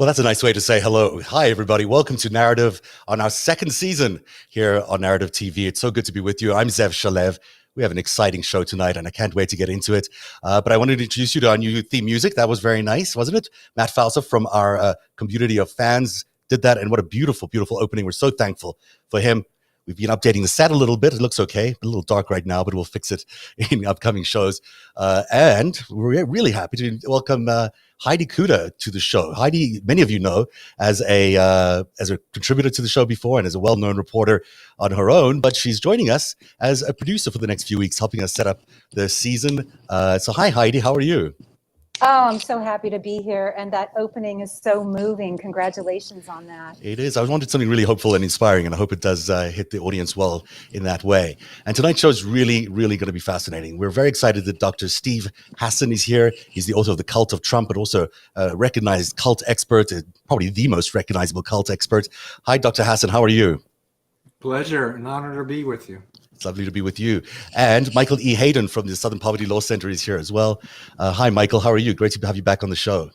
Well, that's a nice way to say hello. Hi, everybody. Welcome to Narativ on our second season here on Narativ TV. It's so good to be with you. I'm Zev Shalev. We have an exciting show tonight, and I can't wait to get into it. But I wanted to introduce you to our new theme music. That was very nice, wasn't it? Matt Falsa from our community of fans did that, and what a beautiful, beautiful opening. We're so thankful for him. We've been updating the set a little bit. It looks okay. A little dark right now, but we'll fix it in upcoming shows. And we're really happy to welcome Heidi Kuda to the show. Heidi, many of you know as a contributor to the show before and as a well-known reporter on her own, but she's joining us as a producer for the next few weeks, helping us set up the season. So hi, Heidi. How are you? Oh, I'm so happy to be here. And that opening is so moving. Congratulations on that. It is. I wanted something really hopeful and inspiring, and I hope it does hit the audience well in that way. And tonight's show is really, really going to be fascinating. We're very excited that Dr. Steve Hassan is here. He's the author of The Cult of Trump, but also a recognized cult expert, probably the most recognizable cult expert. Hi, Dr. Hassan. How are you? Pleasure. An honor to be with you. It's lovely to be with you. And Michael E. Hayden from the Southern Poverty Law Center is here as well. Hi, Michael. How are you? Great to have you back on the show.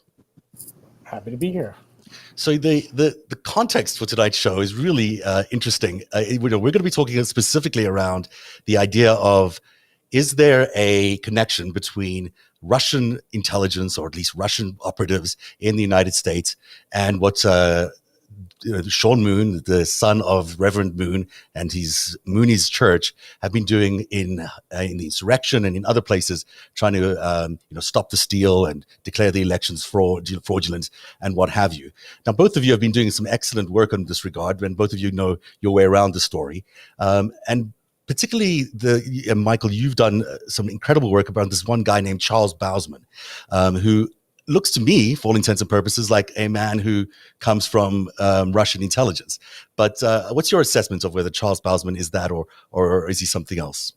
Happy to be here. So the context for tonight's show is really interesting. We're going to be talking specifically around the idea of, is there a connection between Russian intelligence, or at least Russian operatives in the United States, and what Sean Moon, the son of Reverend Moon, and his Moonies church have been doing in the insurrection and in other places, trying to stop the steal and declare the elections fraudulent and what have you. Now, both of you have been doing some excellent work in this regard, and both of you know your way around the story. And particularly, Michael, you've done some incredible work about this one guy named Charles Bousman, who looks to me, for all intents and purposes, like a man who comes from Russian intelligence. But what's your assessment of whether Charles Bousman is that, or is he something else?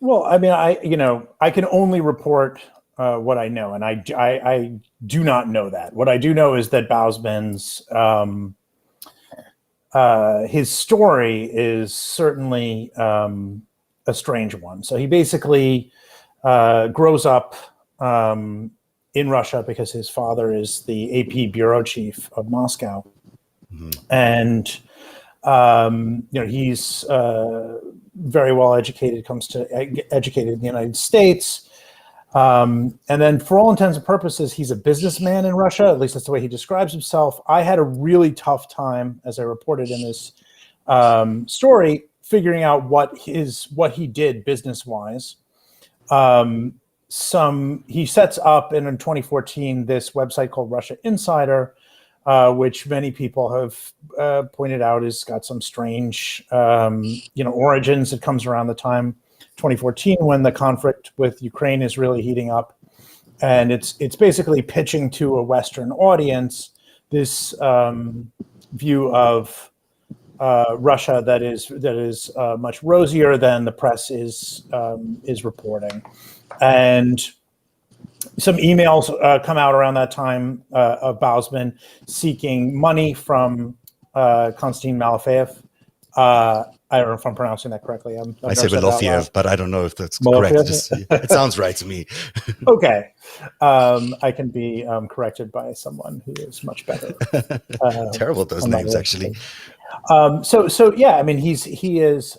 Well, I mean, I can only report what I know, and I do not know that. What I do know is that Bousman's his story is certainly a strange one. So he basically grows up in Russia because his father is the AP bureau chief of Moscow. Mm-hmm. And, he's very well educated, educated in the United States. And then for all intents and purposes, he's a businessman in Russia. At least that's the way he describes himself. I had a really tough time, as I reported in this story, figuring out what he did business-wise. He sets up in 2014 this website called Russia Insider, which many people have pointed out has got some strange, origins. It comes around the time 2014 when the conflict with Ukraine is really heating up, and it's basically pitching to a Western audience this view of Russia that is much rosier than the press is reporting. And some emails come out around that time of Bousman seeking money from Konstantin Malafeyev. I don't know if I'm pronouncing that correctly. I say Malafeyev, but I don't know if that's correct. It sounds right to me. Okay. I can be corrected by someone who is much better. Terrible at those names, actually. So yeah, I mean, he is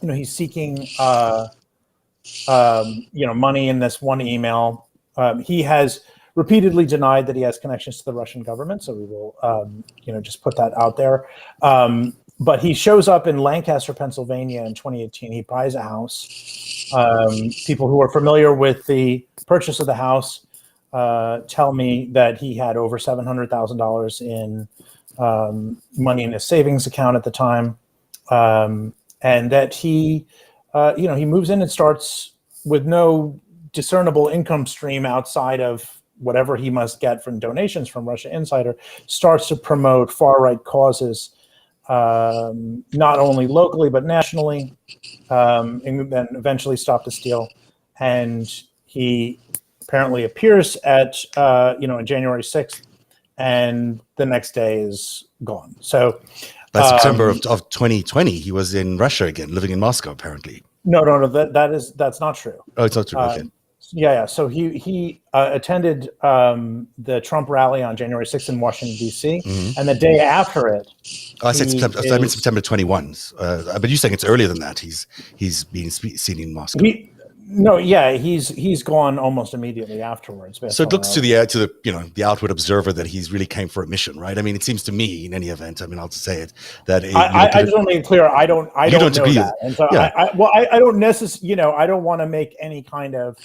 he's seeking money in this one email. He has repeatedly denied that he has connections to the Russian government, so we will just put that out there. But he shows up in Lancaster, Pennsylvania in 2018. He buys a house. People who are familiar with the purchase of the house tell me that he had over $700,000 in money in his savings account at the time, and that he moves in and starts with no discernible income stream outside of whatever he must get from donations from Russia Insider, starts to promote far-right causes, not only locally but nationally, and then eventually Stop the Steal. And he apparently appears at on January 6th, and the next day is gone. So by September of 2020, he was in Russia again, living in Moscow, apparently. No, that's not true. Oh, it's not true. Okay. Yeah. So he attended the Trump rally on January 6th in Washington, D.C., and the day after it, Oh, I said September. I mean September 21. But you're saying it's earlier than that. He's being seen in Moscow. He's gone almost immediately afterwards. So it looks to the the outward observer that he's really came for a mission, right? I mean, it seems to me, in any event, I mean, I'll just say it that I just want to make clear, I don't know agree that, and so yeah. I don't necessarily, I don't want to make any kind of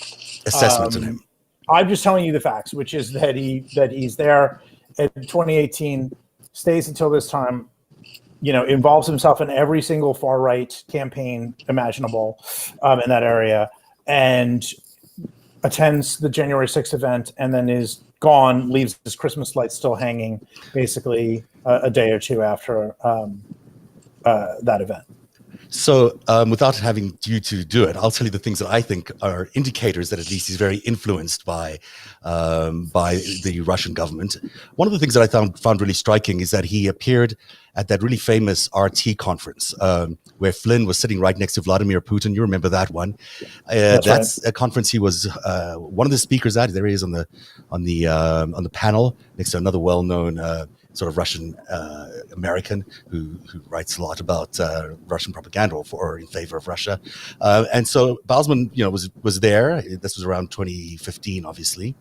assessment on him. I'm just telling you the facts, which is that he's there in 2018, stays until this time, involves himself in every single far right campaign imaginable in that area, and attends the January 6th event, and then is gone, leaves his Christmas lights still hanging, basically a day or two after that event. So without having you to do it, I'll tell you the things that I think are indicators that at least he's very influenced by the Russian government. One of the things that I found really striking is that he appeared at that really famous RT conference where Flynn was sitting right next to Vladimir Putin. You remember that one? That's right. A conference he was one of the speakers at. There he is on the panel next to another well-known sort of Russian American who writes a lot about Russian propaganda or in favor of Russia. And so Balsman, was there. This was around 2015, obviously.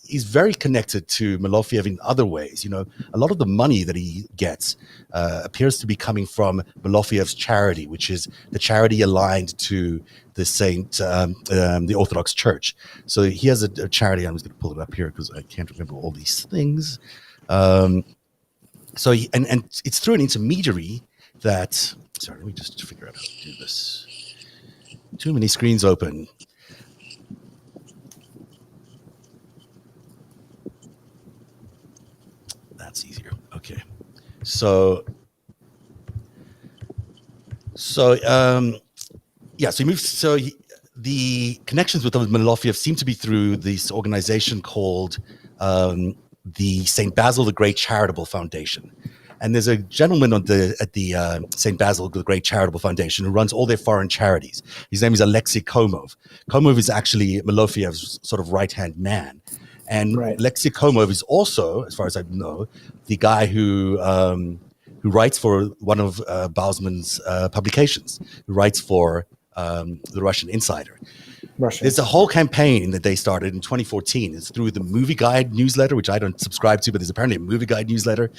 He's very connected to Malofeev in other ways. A lot of the money that he gets appears to be coming from Malofeev's charity, which is the charity aligned to the Orthodox Church. So he has a charity. I'm just going to pull it up here because I can't remember all these things. So it's through an intermediary that. Sorry, let me just figure out how to do this. Too many screens open. That's easier. Okay. So he moves. So the connections with Malofeev seem to be through this organization called the St. Basil the Great Charitable Foundation. And there's a gentleman at the St. Basil the Great Charitable Foundation who runs all their foreign charities. His name is Alexei Komov. Komov is actually Malofeev's sort of right-hand man. And right. Alexei Komov is also, as far as I know, the guy who writes for one of Balsman's publications, who writes for the Russian Insider. There's a whole campaign that they started in 2014. It's through the Movie Guide newsletter, which I don't subscribe to, but there's apparently a Movie Guide newsletter.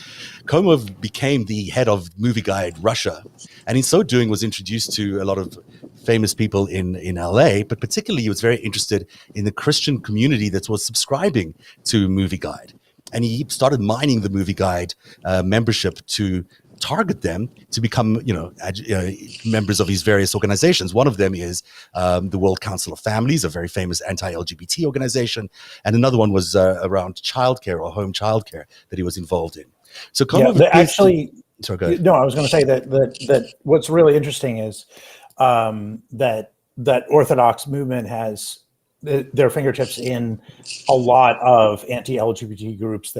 Komov became the head of Movie Guide Russia, and in so doing was introduced to a lot of famous people in LA, but particularly he was very interested in the Christian community that was subscribing to Movie Guide. And he started mining the Movie Guide membership to target them to become, members of his various organizations. One of them is the World Council of Families, a very famous anti-LGBT organization, and another one was around childcare or home childcare that he was involved in. So Komov sorry, go ahead. No, I was going to say that what's really interesting is that Orthodox movement has their fingertips in a lot of anti-LGBT groups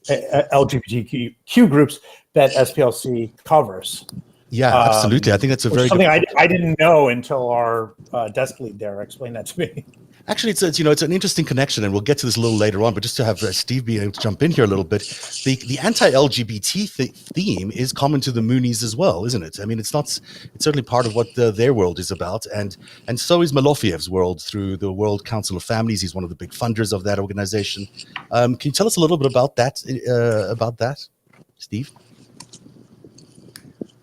LGBTQ groups that SPLC covers. Yeah, absolutely. I think that's something I didn't know until our desk lead there explained that to me. Actually, it's an interesting connection, and we'll get to this a little later on. But just to have Steve be able to jump in here a little bit, the anti-LGBT theme is common to the Moonies as well, isn't it? I mean, it's certainly part of what their world is about, and so is Malofeev's world through the World Council of Families. He's one of the big funders of that organization. Can you tell us a little bit about that, Steve?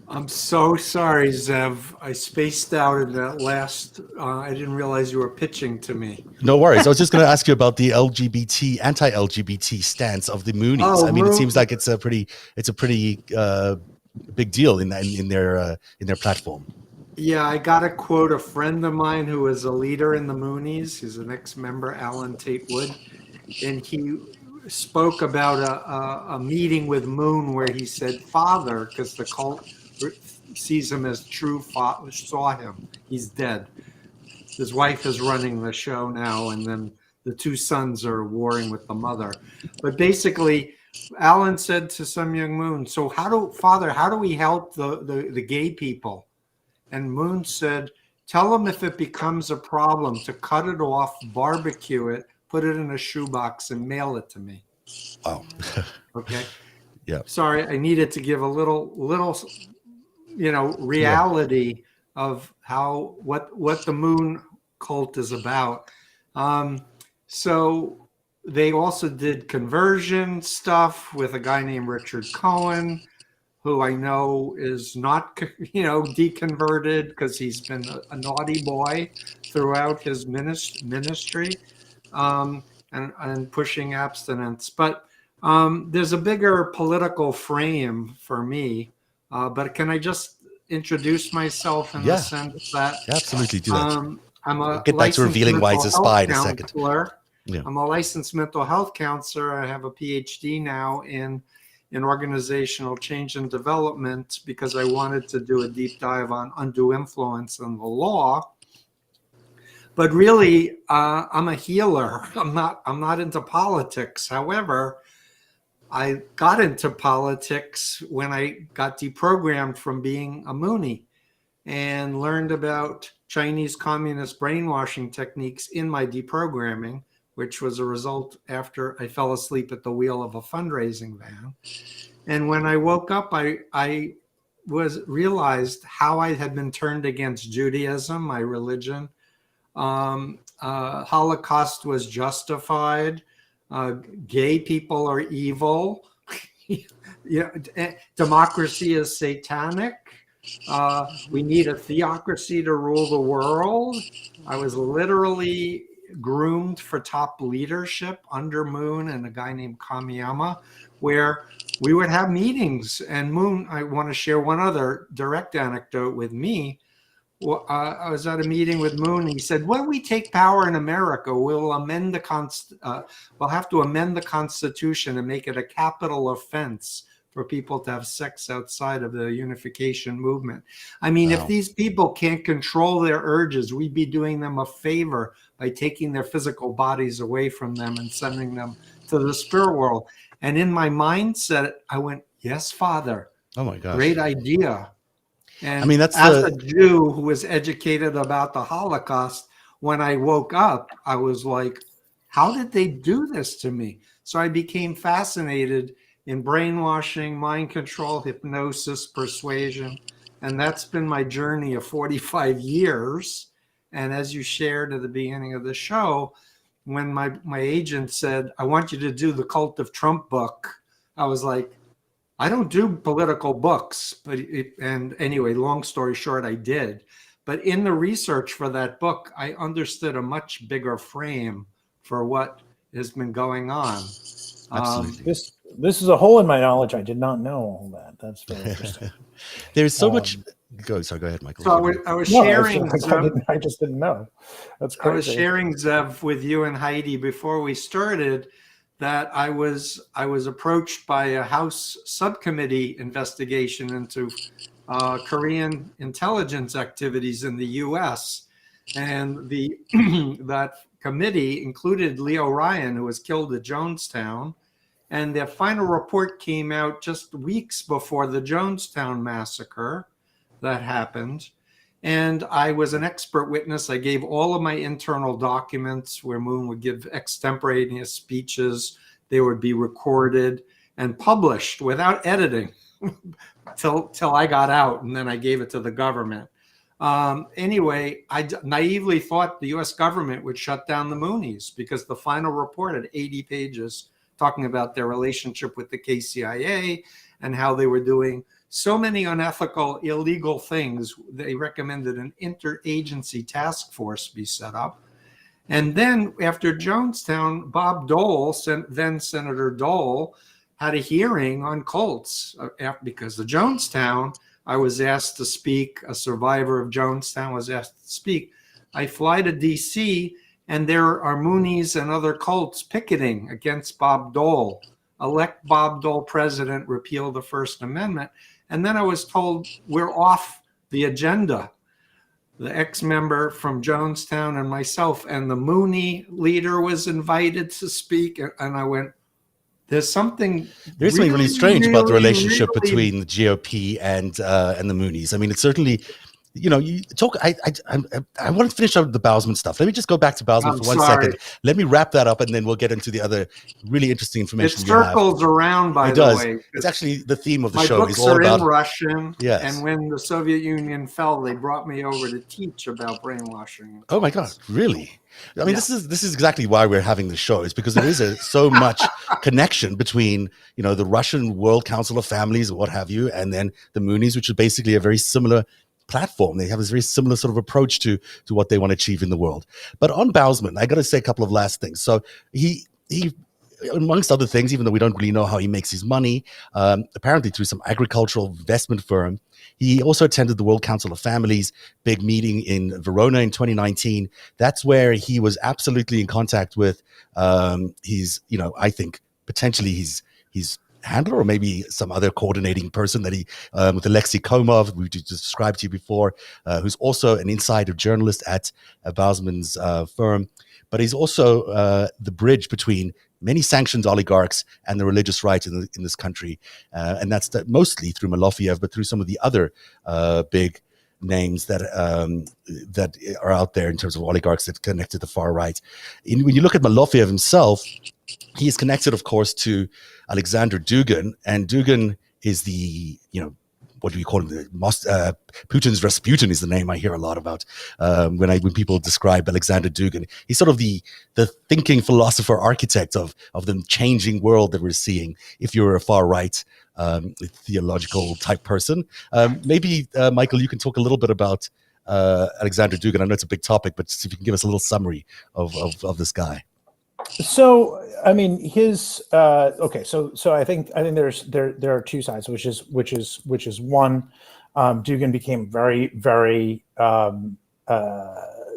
I'm so sorry, Zev. I spaced out in that last. I didn't realize you were pitching to me. No worries. I was just going to ask you about the anti-LGBT stance of the Moonies. Oh, I mean, it seems like it's a pretty big deal in their platform. Yeah, I got to quote a friend of mine who is a leader in the Moonies. He's an ex-member, Alan Tate Wood, and he spoke about a meeting with Moon where he said father, because the cult sees him as true father, saw him. He's dead. His wife is running the show now, and then the two sons are warring with the mother. But basically, Alan said to Sun Myung Moon, so how do we help the gay people? And Moon said, tell them if it becomes a problem to cut it off, barbecue it, put it in a shoebox, and mail it to me. Wow. Okay. Yeah. Sorry, I needed to give a little, reality of what the moon cult is about. So they also did conversion stuff with a guy named Richard Cohen, who I know is not, deconverted because he's been a naughty boy throughout his ministry, and pushing abstinence. But there's a bigger political frame for me. But can I just introduce myself in the Yeah. sense that Absolutely, do that. I'm a Get back to licensed revealing why mental it's a spy in a health second. counselor. Yeah. I'm a licensed mental health counselor. I have a PhD now in organizational change and development because I wanted to do a deep dive on undue influence and the law. But really, I'm a healer. I'm not into politics. However, I got into politics when I got deprogrammed from being a Moonie and learned about Chinese communist brainwashing techniques in my deprogramming, which was a result after I fell asleep at the wheel of a fundraising van. And when I woke up, I realized how I had been turned against Judaism, my religion. Holocaust was justified. Gay people are evil. Democracy is satanic. We need a theocracy to rule the world. I was literally groomed for top leadership under Moon and a guy named Kamiyama, where we would have meetings. And Moon, I want to share one other direct anecdote with me. Well, I was at a meeting with Moon, and he said, when we take power in America, we'll amend we'll have to amend the Constitution and make it a capital offense for people to have sex outside of the unification movement. I mean, Wow. If these people can't control their urges, we'd be doing them a favor by taking their physical bodies away from them and sending them to the spirit world. And in my mindset, I went, yes, Father. Oh my gosh. Great idea. And I mean, that's as a Jew who was educated about the Holocaust, when I woke up, I was like, how did they do this to me? So I became fascinated in brainwashing, mind control, hypnosis, persuasion. And that's been my journey of 45 years. And as you shared at the beginning of the show, when my agent said, I want you to do the Cult of Trump book, I was like, I don't do political books, and anyway, long story short, I did. But in the research for that book, I understood a much bigger frame for what has been going on. Absolutely. This is a hole in my knowledge. I did not know all that. That's very interesting. There's so much. Go ahead, Michael. So I was No, sharing. I just didn't know. That's crazy. I was sharing, Zev, with you and Heidi before we started that I was approached by a House subcommittee investigation into Korean intelligence activities in the U.S. And that committee included Leo Ryan, who was killed at Jonestown. And their final report came out just weeks before the Jonestown massacre that happened. And I was an expert witness. I gave all of my internal documents where Moon would give extemporaneous speeches. They would be recorded and published without editing till I got out, and then I gave it to the government. Anyway, I naively thought the U.S. government would shut down the Moonies because the final report had 80 pages talking about their relationship with the KCIA and how they were doing so many unethical, illegal things. They recommended an interagency task force be set up. And then after Jonestown, Bob Dole, then Senator Dole, had a hearing on cults because of Jonestown. I was asked to speak. A survivor of Jonestown was asked to speak. I fly to D.C., and there are Moonies and other cults picketing against Bob Dole. Elect Bob Dole president, repeal the First Amendment. And then I was told we're off the agenda. The ex-member from Jonestown and myself and the Moonie leader was invited to speak. And I went, there's something really strange about the relationship between the GOP and the Moonies. I mean, it's certainly you talk. I want to finish up the Bousman stuff. Let me just go back to Bousman I'm for 1 sorry. second. Let me wrap that up, and then we'll get into the other really interesting It information you have. circles around, by It the does. way. It's actually the theme of the My show. books Is all are about in Russian, Yes. and when the Soviet Union fell, they brought me over to teach about brainwashing. Oh my God, really? I mean, Yeah. this is exactly why we're having the show. Is because there is so much connection between the Russian World Council of Families, or what have you, and then the Moonies, which is basically a very similar platform. They have this very similar sort of approach to what they want to achieve in the world. But on Bousman, I got to say a couple of last things. So he amongst other things, even though we don't really know how he makes his money, apparently through some agricultural investment firm. He also attended the World Council of Families big meeting in Verona in 2019. That's where he was absolutely in contact with his, I think potentially his handler, or maybe some other coordinating person that he with Alexei Komov, we described to you before, who's also an insider journalist at Bousman's firm. But he's also the bridge between many sanctioned oligarchs and the religious right in this country. And that's mostly through Malofiev, but through some of the other big names that are out there in terms of oligarchs that connect to the far right. When you look at Malofiev himself, he is connected, of course, to Alexander Dugin, and Dugin is the, what do we call him? Putin's Rasputin is the name I hear a lot about when people describe Alexander Dugin. He's sort of the thinking philosopher architect of the changing world that we're seeing. If you're a far right theological type person, maybe Michael, you can talk a little bit about Alexander Dugin. I know it's a big topic, but if you can give us a little summary of this guy. So, I mean, his okay. So I think there are two sides, which is one, Dugin became very, very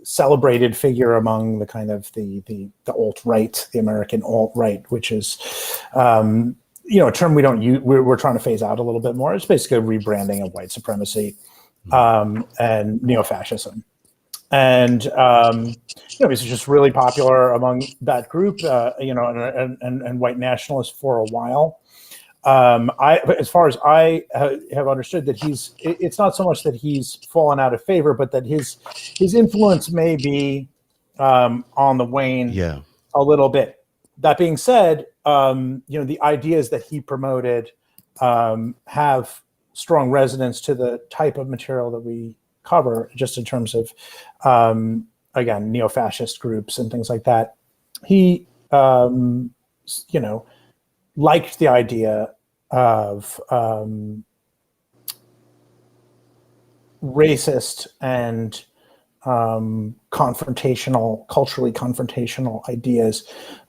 celebrated figure among the kind of the alt-right, the American alt-right, which is a term we don't use. We're trying to phase out a little bit more. It's basically a rebranding of white supremacy and neo-fascism. And he's just really popular among that group, and white nationalists for a while. As far as I have understood, that it's not so much that he's fallen out of favor, but that his influence may be on the wane a little bit. That being said, the ideas that he promoted have strong resonance to the type of material that we cover, just in terms of again, neo-fascist groups and things like that. He liked the idea of racist and culturally confrontational ideas,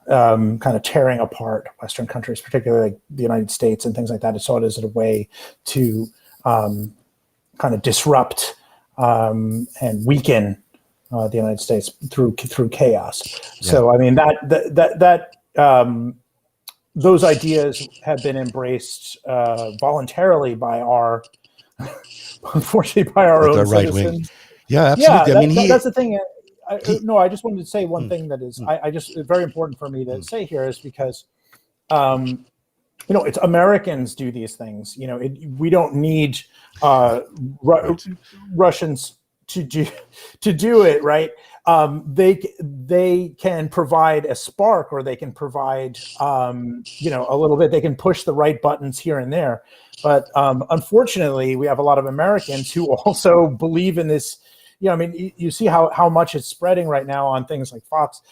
kind of tearing apart Western countries, particularly like the United States and things like that. It saw it as a way to kind of disrupt and weaken the United States through chaos. Yeah. So I mean that those ideas have been embraced voluntarily by our, unfortunately, by our own right citizens. Wing. Yeah, absolutely. Yeah, I mean, that's the thing. I just wanted to say one thing that is, it's very important for me to say here, is because, it's Americans do these things. We don't need Russians to do it, right? They can provide a spark, or they can provide a little bit. They can push the right buttons here and there, but unfortunately, we have a lot of Americans who also believe in this. You see how much it's spreading right now on things like Fox.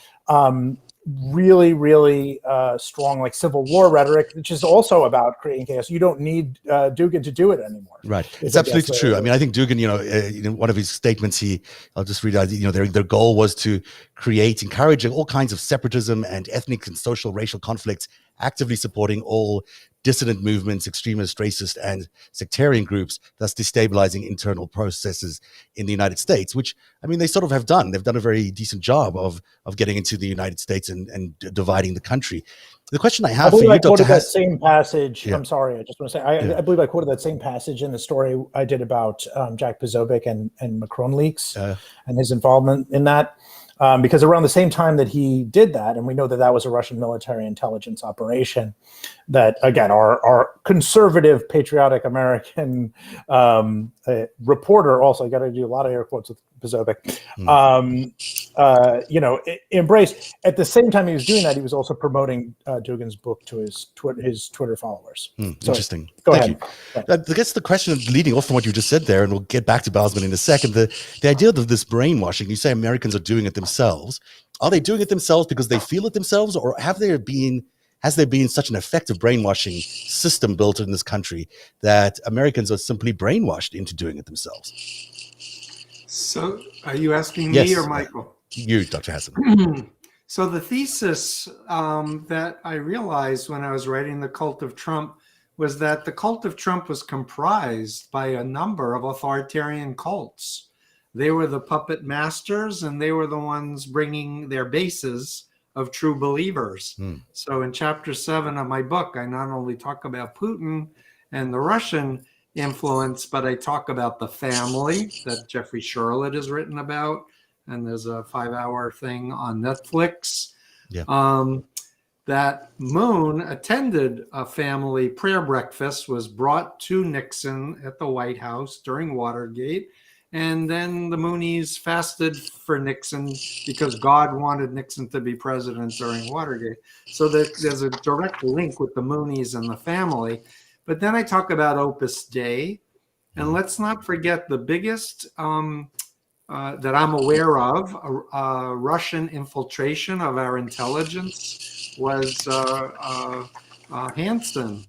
Really, really strong, like Civil War rhetoric, which is also about creating chaos. You don't need Dugin to do it anymore. Right, it's absolutely true. I mean, I think Dugin, in one of his statements, I'll just read out. Their goal was to encourage all kinds of separatism and ethnic and social racial conflicts, actively supporting all dissident movements, extremist, racist, and sectarian groups, thus destabilizing internal processes in the United States, which, I mean, they sort of have done. They've done a very decent job of getting into the United States and dividing the country. The question I have for you, Dr. That same passage. Yeah. I'm sorry, I just want to say, I believe I quoted that same passage in the story I did about Jack Posobiec and Macron leaks and his involvement in that. because around the same time that he did that, and we know that that was a Russian military intelligence operation, that again, our conservative, patriotic American reporter, also, I got to do a lot of air quotes with Bezovic, embraced. At the same time he was doing that, he was also promoting Dugin's book to his Twitter followers. So, Interesting. Go Thank ahead. you. I guess the question leading off from what you just said there, and we'll get back to Basman in a second, the idea of this brainwashing, you say Americans are doing it themselves. Are they doing it themselves because they feel it themselves, or has there been such an effective brainwashing system built in this country that Americans are simply brainwashed into doing it themselves? So are you asking Yes. me or Michael? You, Dr. Hassan. So the thesis that I realized when I was writing The Cult of Trump was that the cult of Trump was comprised by a number of authoritarian cults. They were the puppet masters, and they were the ones bringing their bases of true believers. So in chapter 7 of my book, I not only talk about Putin and the Russian influence, but I talk about the family that Jeffrey Sherlett has written about, and there's a 5-hour thing on Netflix. That Moon attended a family prayer breakfast, was brought to Nixon at the White House during Watergate, and then the Moonies fasted for Nixon because God wanted Nixon to be president during Watergate. So there's a direct link with the Moonies and the family. But then I talk about Opus Dei, and let's not forget the biggest that I'm aware of, Russian infiltration of our intelligence was Hansen.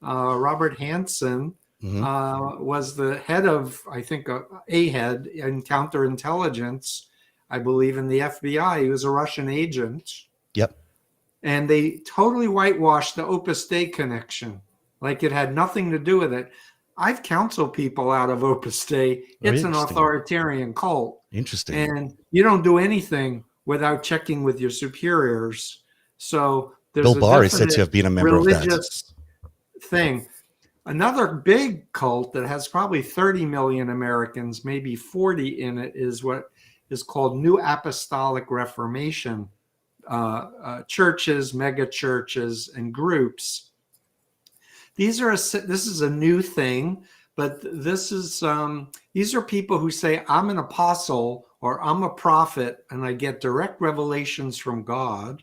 Robert Hansen was the head of, I think, a head in counterintelligence, I believe, in the FBI. He was a Russian agent. Yep. And they totally whitewashed the Opus Dei connection, like it had nothing to do with it. I've counseled people out of Opus Dei. It's an authoritarian cult. Interesting. And you don't do anything without checking with your superiors. So there's Bill Barr is definite said to have been a member of that religious thing. Another big cult that has probably 30 million Americans, maybe 40 in it, is what is called New Apostolic Reformation churches, mega churches, and groups. This is a new thing, but these are people who say, I'm an apostle or I'm a prophet, and I get direct revelations from God.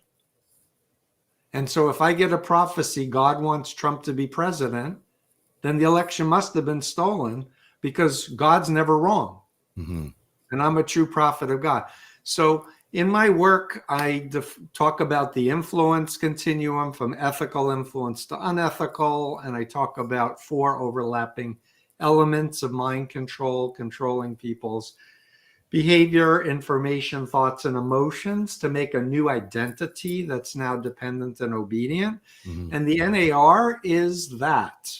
And so if I get a prophecy, God wants Trump to be president, then the election must have been stolen because God's never wrong. And I'm a true prophet of God. So in my work, I talk about the influence continuum from ethical influence to unethical, and I talk about 4 overlapping elements of mind control, controlling people's behavior, information, thoughts, and emotions to make a new identity that's now dependent and obedient. And the NAR is that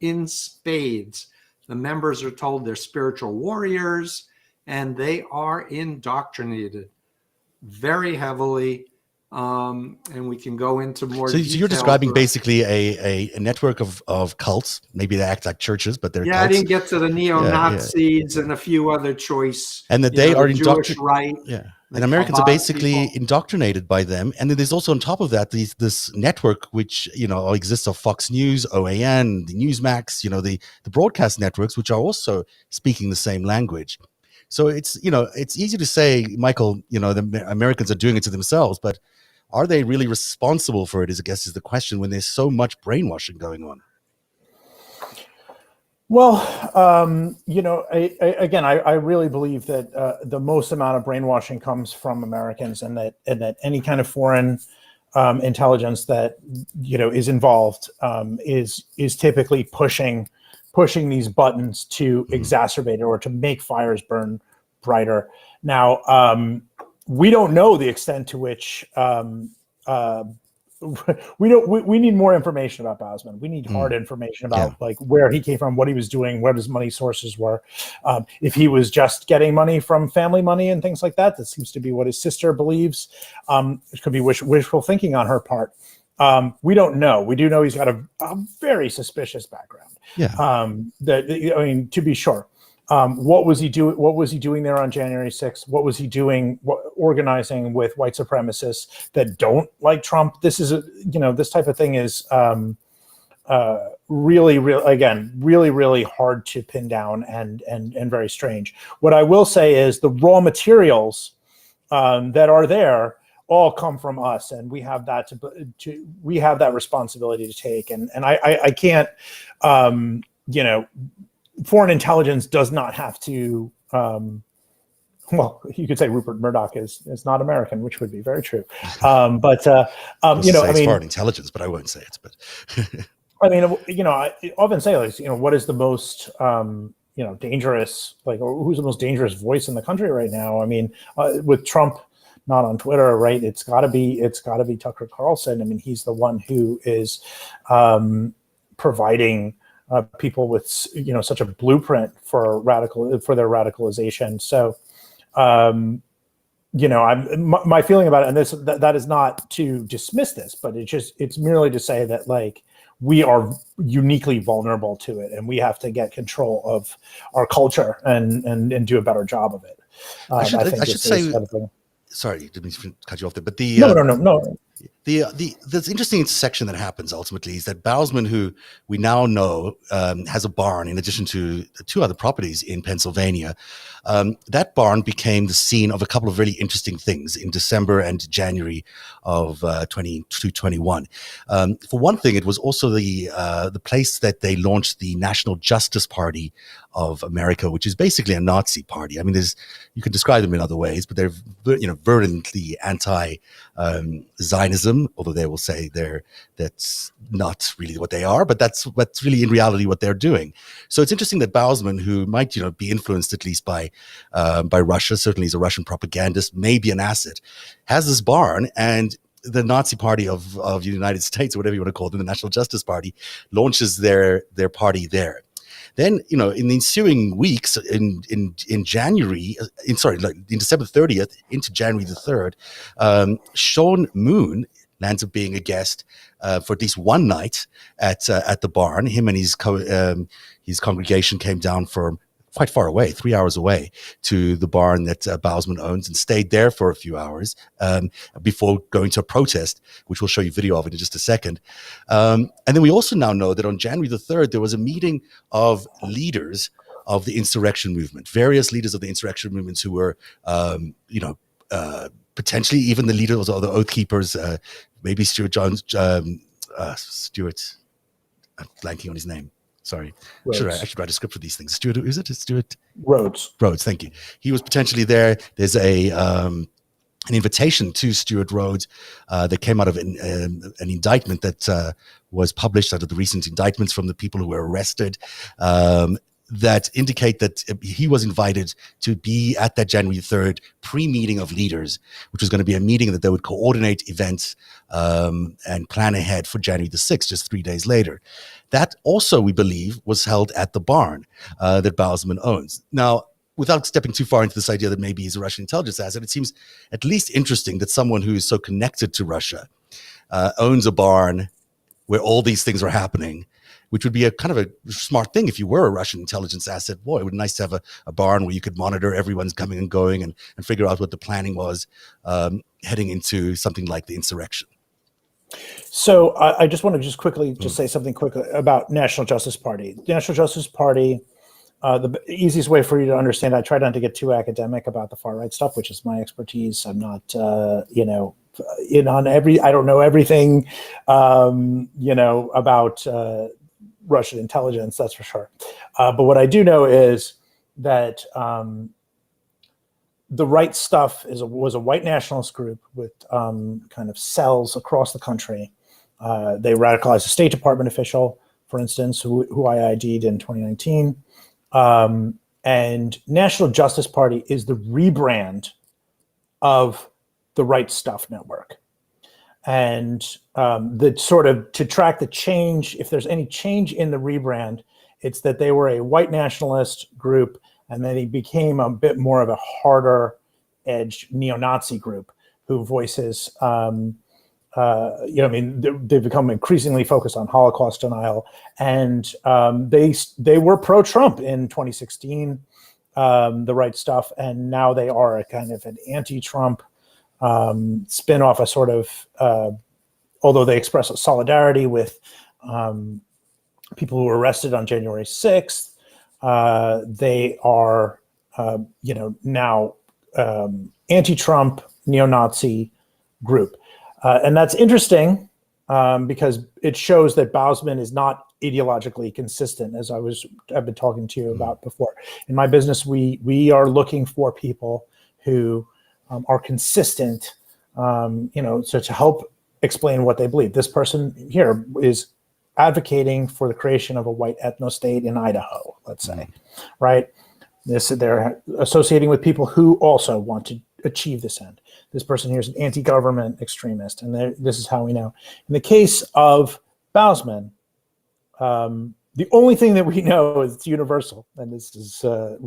in spades. The members are told they're spiritual warriors, and they are indoctrinated very heavily, and we can go into more detail. So you're describing basically a network of cults. Maybe they act like churches, but they're cults. I didn't get to the neo-Nazis and a few other choice. And that they are Jewish right. And Americans are basically indoctrinated by them. And then there's also on top of that this network which exists of Fox News, OAN, the Newsmax, the broadcast networks, which are also speaking the same language. So it's easy to say, Michael, the Americans are doing it to themselves, but are they really responsible for it? I guess is the question when there's so much brainwashing going on. Well, I really believe that the most amount of brainwashing comes from Americans, and that any kind of foreign intelligence that is involved is typically pushing these buttons to exacerbate it or to make fires burn brighter. Now, we don't know the extent to which we need more information about Basman. We need hard information about like where he came from, what he was doing, what his money sources were. If he was just getting money from family money and things like that, that seems to be what his sister believes. It could be wishful thinking on her part. We don't know. We do know he's got a very suspicious background. To be sure. What was he doing? What was he doing there on January 6th? What was he doing? Organizing with white supremacists that don't like Trump? This is this type of thing is really really hard to pin down and very strange. What I will say is the raw materials that are there all come from us, and we have that we have that responsibility to take. And I can't, foreign intelligence does not have to. Well, you could say Rupert Murdoch is not American, which would be very true. But foreign intelligence, but I won't say it. But I mean, I often say, like, what is the most dangerous, like, who's the most dangerous voice in the country right now? I mean, with Trump not on Twitter, right? It's got to be Tucker Carlson. I mean, he's the one who is providing people with such a blueprint for their radicalization. So, my feeling about it, and that is not to dismiss this, but it's merely to say that, like, we are uniquely vulnerable to it, and we have to get control of our culture and do a better job of it. I should say. Sorry, didn't mean to cut you off there, but no. This interesting section that happens ultimately is that Bousman, who we now know has a barn in addition to 2 other properties in Pennsylvania, that barn became the scene of a couple of really interesting things in December and January of 2021. For one thing, it was also the place that they launched the National Justice Party of America, which is basically a Nazi party. I mean, you can describe them in other ways, but they're virulently anti-Zionism, although they will say that's not really what they are, but that's really in reality what they're doing. So it's interesting that Bousman, who might be influenced at least by Russia, certainly he's a Russian propagandist, maybe an asset, has this barn, and the Nazi Party of the United States, or whatever you want to call them, the National Justice Party, launches their party there. Then, in the ensuing weeks, in January, in December 30th into January the 3rd, Sean Moon lands up being a guest for at least one night at the barn. Him and his congregation came down from quite far away, 3 hours away, to the barn that Bousman owns, and stayed there for a few hours before going to a protest, which we'll show you video of in just a second. And then we also now know that on January the 3rd, there was a meeting of leaders of the insurrection movement, various leaders of the insurrection movements who were, potentially even the leaders of the Oath Keepers, maybe Stuart Jones, Stuart, I'm blanking on his name. Sorry, I should write a script for these things. Stuart, is it? Stuart Rhodes. Rhodes, thank you. He was potentially there. There's an invitation to Stuart Rhodes that came out of an indictment that was published out of the recent indictments from the people who were arrested, that indicate that he was invited to be at that January 3rd pre-meeting of leaders, which was going to be a meeting that they would coordinate events and plan ahead for January the 6th, just 3 days later. That also, we believe, was held at the barn that Bousman owns. Now, without stepping too far into this idea that maybe he's a Russian intelligence asset, it seems at least interesting that someone who is so connected to Russia owns a barn where all these things are happening, which would be a kind of a smart thing if you were a Russian intelligence asset. Boy, it would be nice to have a barn where you could monitor everyone's coming and going and figure out what the planning was heading into something like the insurrection. So I just want to quickly say something quickly about National Justice Party. The National Justice Party, the easiest way for you to understand, I try not to get too academic about the far right stuff, which is my expertise. I'm not, in on I don't know everything, about Russian intelligence, that's for sure. But what I do know is that the Right Stuff was a white nationalist group with kind of cells across the country. They radicalized a State Department official, for instance, who I ID'd in 2019. And National Justice Party is the rebrand of the Right Stuff Network. And the sort of, to track the change, if there's any change in the rebrand, it's that they were a white nationalist group, and then he became a bit more of a harder edge neo-Nazi group who voices, they've become increasingly focused on Holocaust denial. And they were pro-Trump in 2016. the right stuff, and now they are a kind of an anti-Trump spin-off, a sort of, although they express a solidarity with people who were arrested on January 6th, they are, now anti-Trump, neo-Nazi group. And that's interesting because it shows that Bousman is not ideologically consistent, as I've been talking to you about before. In my business, we are looking for people who are consistent, so to help explain what they believe. This person here is advocating for the creation of a white ethno-state in Idaho, let's say, right? They're associating with people who also want to achieve this end. This person here is an anti-government extremist, and this is how we know. In the case of Bousman, the only thing that we know is it's universal, and this is I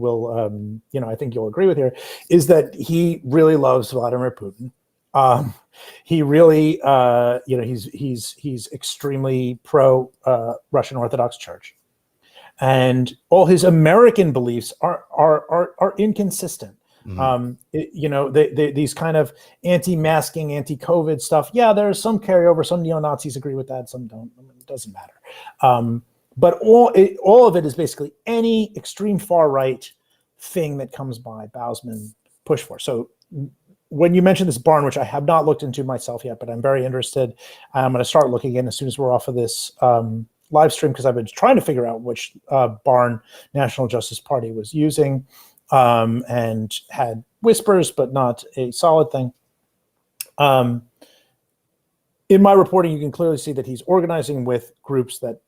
think you'll agree with here, is that he really loves Vladimir Putin. He really, he's extremely pro Russian Orthodox Church, and all his American beliefs are inconsistent. These kind of anti-masking, anti-COVID stuff. Yeah, there's some carryover. Some neo-Nazis agree with that. Some don't. It doesn't matter. But all of it is basically any extreme far right thing that comes by, Bousman push for. So when you mentioned this barn, which I have not looked into myself yet, but I'm very interested, I'm going to start looking in as soon as we're off of this live stream, because I've been trying to figure out which barn National Justice Party was using, and had whispers, but not a solid thing. In my reporting, you can clearly see that he's organizing with groups that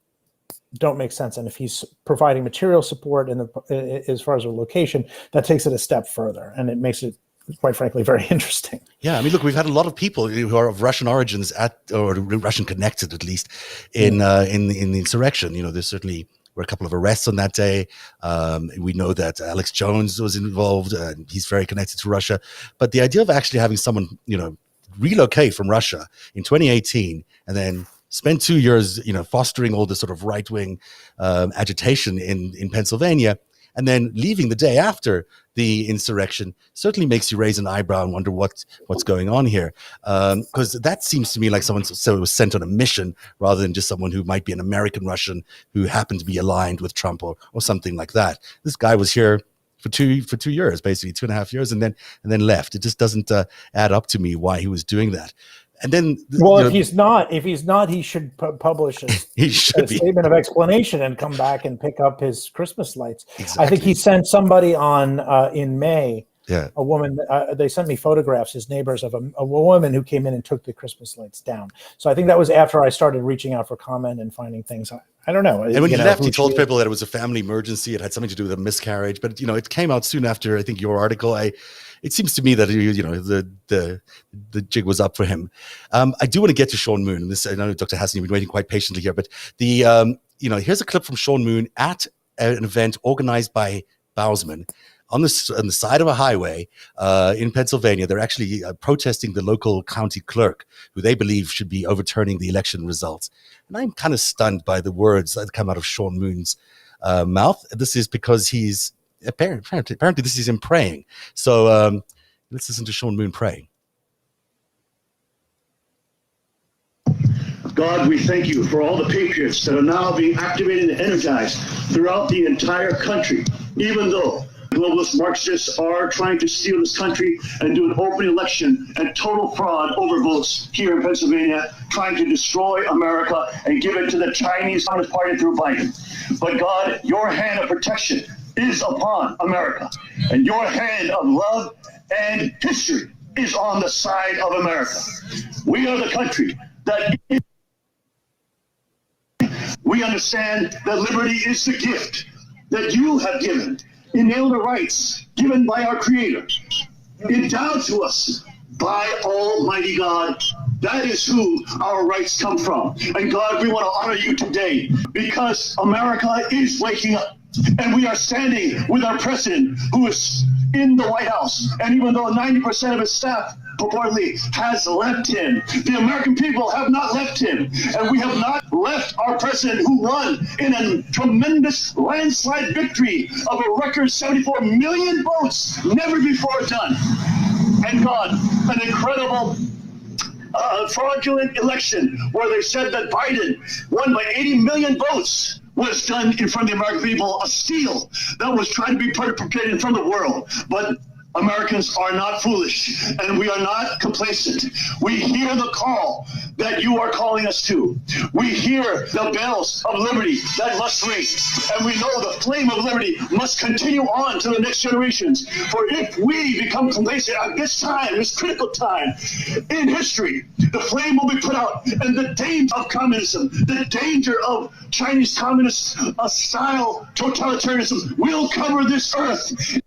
don't make sense. And if he's providing material support as far as a location, that takes it a step further. And it makes it, quite frankly, very interesting. Yeah, I mean, look, we've had a lot of people who are of Russian origins or Russian connected, at least, in the insurrection. There's certainly were a couple of arrests on that day. We know that Alex Jones was involved. He's very connected to Russia. But the idea of actually having someone, relocate from Russia in 2018 and then spend 2 years, fostering all this sort of right-wing agitation in Pennsylvania, and then leaving the day after the insurrection certainly makes you raise an eyebrow and wonder what's going on here. Because that seems to me like someone was sent on a mission rather than just someone who might be an American Russian who happened to be aligned with Trump or something like that. This guy was here for two years, basically 2.5 years, and then left. It just doesn't add up to me why he was doing that. And then, if he's not, he should publish a statement of explanation and come back and pick up his Christmas lights. Exactly. I think he sent somebody on in May. Yeah, a woman. They sent me photographs, his neighbors, of a woman who came in and took the Christmas lights down. So I think that was after I started reaching out for comment and finding things. I don't know. And when he left, he told people that it was a family emergency. It had something to do with a miscarriage. But it came out soon after, I think, your article. It seems to me that the jig was up for him. I do want to get to Sean Moon. And this, I know Dr. Hassan, you've been waiting quite patiently here, but here's a clip from Sean Moon at an event organized by Bousman on the side of a highway in Pennsylvania. They're actually protesting the local county clerk, who they believe should be overturning the election results. And I'm kind of stunned by the words that come out of Sean Moon's mouth. This is because he's apparently this is him praying. So let's listen to Sean Moon praying. God, we thank you for all the patriots that are now being activated and energized throughout the entire country, even though globalist Marxists are trying to steal this country and do an open election and total fraud over votes here in Pennsylvania, trying to destroy America and give it to the Chinese Communist Party through Biden. But God, your hand of protection is upon America, and your hand of love and history is on the side of America. We are the country that we understand that liberty is the gift that you have given, inalienable rights given by our Creator, endowed to us by Almighty God. That is who our rights come from. And God, we want to honor you today because America is waking up. And we are standing with our president, who is in the White House. And even though 90% of his staff purportedly has left him, the American people have not left him. And we have not left our president, who won in a tremendous landslide victory of a record 74 million votes, never before done. And God, an incredible fraudulent election where they said that Biden won by 80 million votes was done in front of the American people, a steal that was trying to be perpetrated in front of the world. But Americans are not foolish, and we are not complacent. We hear the call that you are calling us to. We hear the bells of liberty that must ring, and we know the flame of liberty must continue on to the next generations. For if we become complacent at this time, this critical time in history, the flame will be put out, and the danger of communism, the danger of Chinese communist style totalitarianism will cover this earth.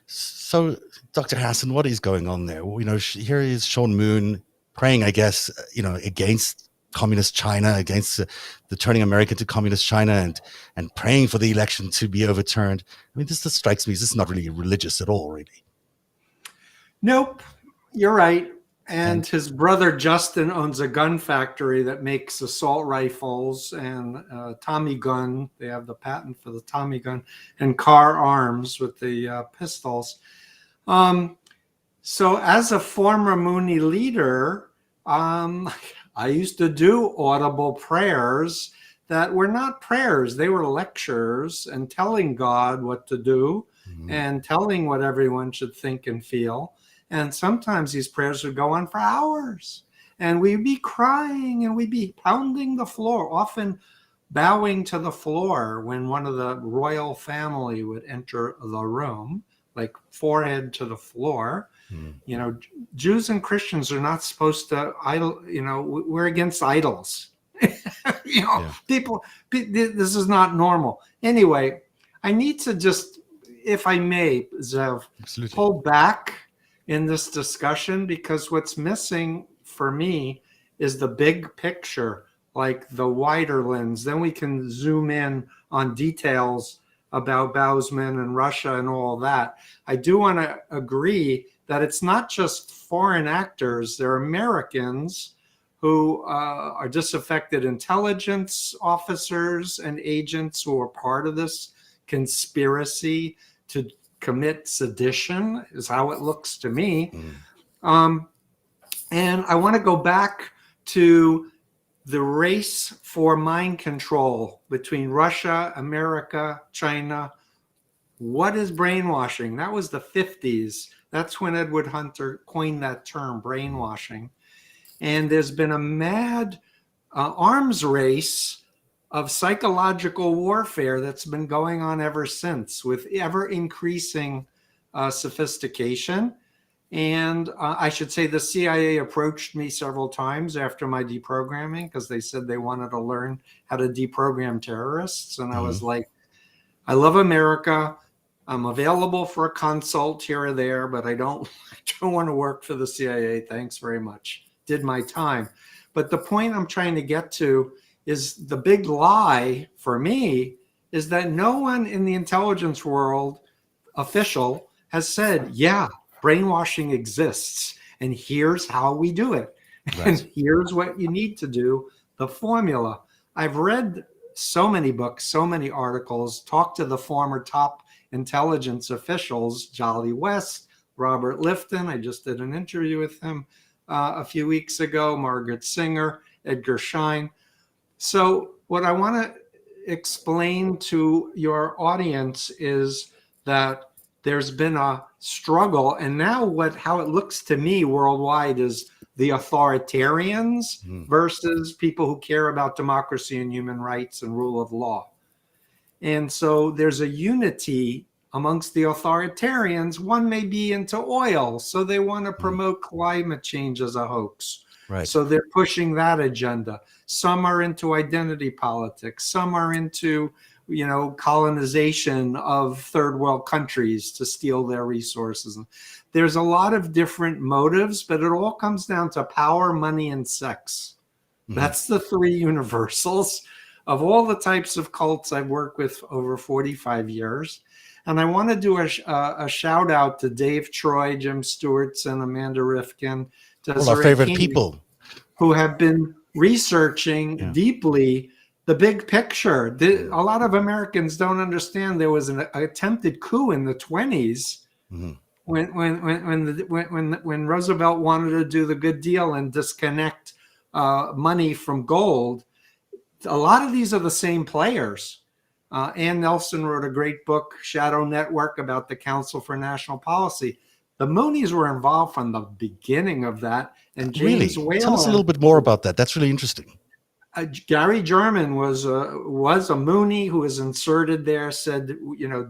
So, Dr. Hassan, what is going on there? Well, here is Sean Moon praying, I guess, against communist China, against the turning America to communist China, and praying for the election to be overturned. I mean, this just strikes me as this is not really religious at all, really. Nope, you're right. And his brother Justin owns a gun factory that makes assault rifles and Tommy gun. They have the patent for the Tommy gun, and Car Arms with the pistols. So as a former Moonie leader, I used to do audible prayers that were not prayers. They were lectures and telling God what to do and telling what everyone should think and feel. And sometimes these prayers would go on for hours, and we'd be crying and we'd be pounding the floor, often bowing to the floor when one of the royal family would enter the room, like forehead to the floor. Jews and Christians are not supposed to idol. We're against idols. People, this is not normal. Anyway, I need to just, if I may, Zev, pull back in this discussion, because what's missing for me is the big picture, like the wider lens. Then we can zoom in on details about Bousman and Russia and all that. I do want to agree that it's not just foreign actors. There are Americans who are disaffected intelligence officers and agents who are part of this conspiracy to commit sedition, is how it looks to me. And I want to go back to the race for mind control between Russia, America, China. What is brainwashing? That was the 50s. That's when Edward Hunter coined that term, brainwashing. And there's been a mad arms race of psychological warfare that's been going on ever since, with ever increasing sophistication. And I should say the CIA approached me several times after my deprogramming, because they said they wanted to learn how to deprogram terrorists. And I was like, I love America. I'm available for a consult here or there, but I don't want to work for the CIA. Thanks very much. Did my time. But the point I'm trying to get to is the big lie for me is that no one in the intelligence world official has said, yeah, brainwashing exists, and here's how we do it. Right. And here's what you need to do, the formula. I've read so many books, so many articles, talked to the former top intelligence officials, Jolly West, Robert Lifton. I just did an interview with him a few weeks ago, Margaret Singer, Edgar Schein. So what I want to explain to your audience is that there's been a struggle, and now how it looks to me worldwide is the authoritarians versus people who care about democracy and human rights and rule of law. And so there's a unity amongst the authoritarians. One may be into oil, so they want to promote climate change as a hoax. Right. So they're pushing that agenda. Some are into identity politics. Some are into, colonization of third world countries to steal their resources. There's a lot of different motives, but it all comes down to power, money, and sex. That's the three universals of all the types of cults I've worked with over 45 years. And I want to do a shout out to Dave Troy, Jim Stewart's, and Amanda Rifkin, All our favorite people, who have been researching deeply the big picture. A lot of Americans don't understand there was an attempted coup in the 20s when Roosevelt wanted to do the good deal and disconnect money from gold. A lot of these are the same players. Ann Nelson wrote a great book, Shadow Network, about the Council for National Policy. The Moonies were involved from the beginning of that. And James Whalen, tell us a little bit more about that. That's really interesting. Gary German was a Moonie who was inserted there, said,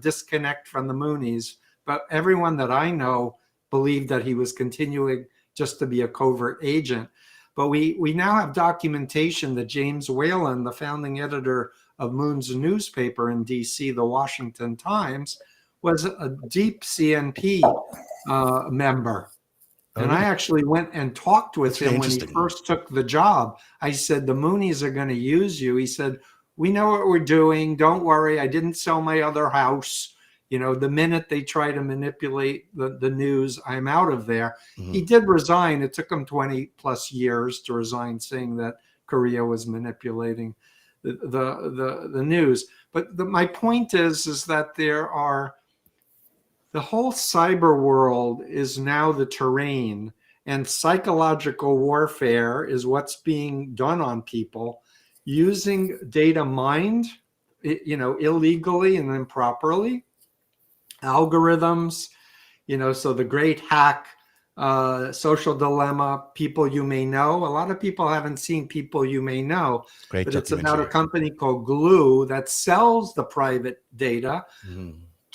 disconnect from the Moonies. But everyone that I know believed that he was continuing just to be a covert agent. But we now have documentation that James Whalen, the founding editor of Moon's newspaper in D.C., the Washington Times, was a deep CNP member. And I actually went and talked with him when he first took the job. I said, the Moonies are going to use you. He said, we know what we're doing. Don't worry. I didn't sell my other house. The minute they try to manipulate the news, I'm out of there. He did resign. It took him 20 plus years to resign, saying that Korea was manipulating the news. But my point is that the whole cyber world is now the terrain, and psychological warfare is what's being done on people using data mined, illegally and improperly, algorithms, so the great hack, Social Dilemma, People You May Know. A lot of people haven't seen People You May Know, but it's about a company called Glue that sells the private data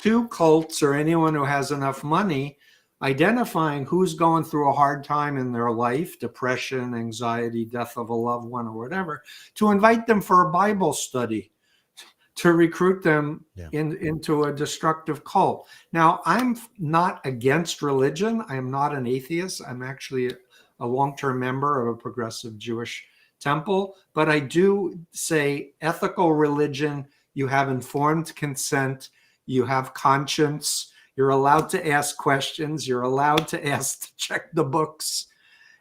to cults or anyone who has enough money, identifying who's going through a hard time in their life, depression, anxiety, death of a loved one, or whatever, to invite them for a Bible study, to recruit them into a destructive cult. Now, I'm not against religion. I am not an atheist. I'm actually a long-term member of a progressive Jewish temple. But I do say ethical religion, you have informed consent, you have conscience, you're allowed to ask questions, you're allowed to check the books.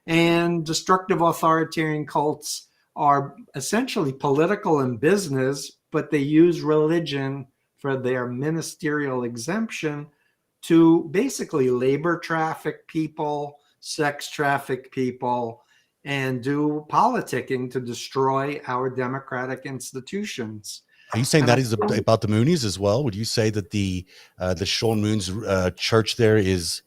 And destructive authoritarian cults are essentially political and business, but they use religion for their ministerial exemption to basically labor traffic people, sex traffic people, and do politicking to destroy our democratic institutions. Are you saying that is about the Moonies as well? Would you say that the Sean Moon's church there is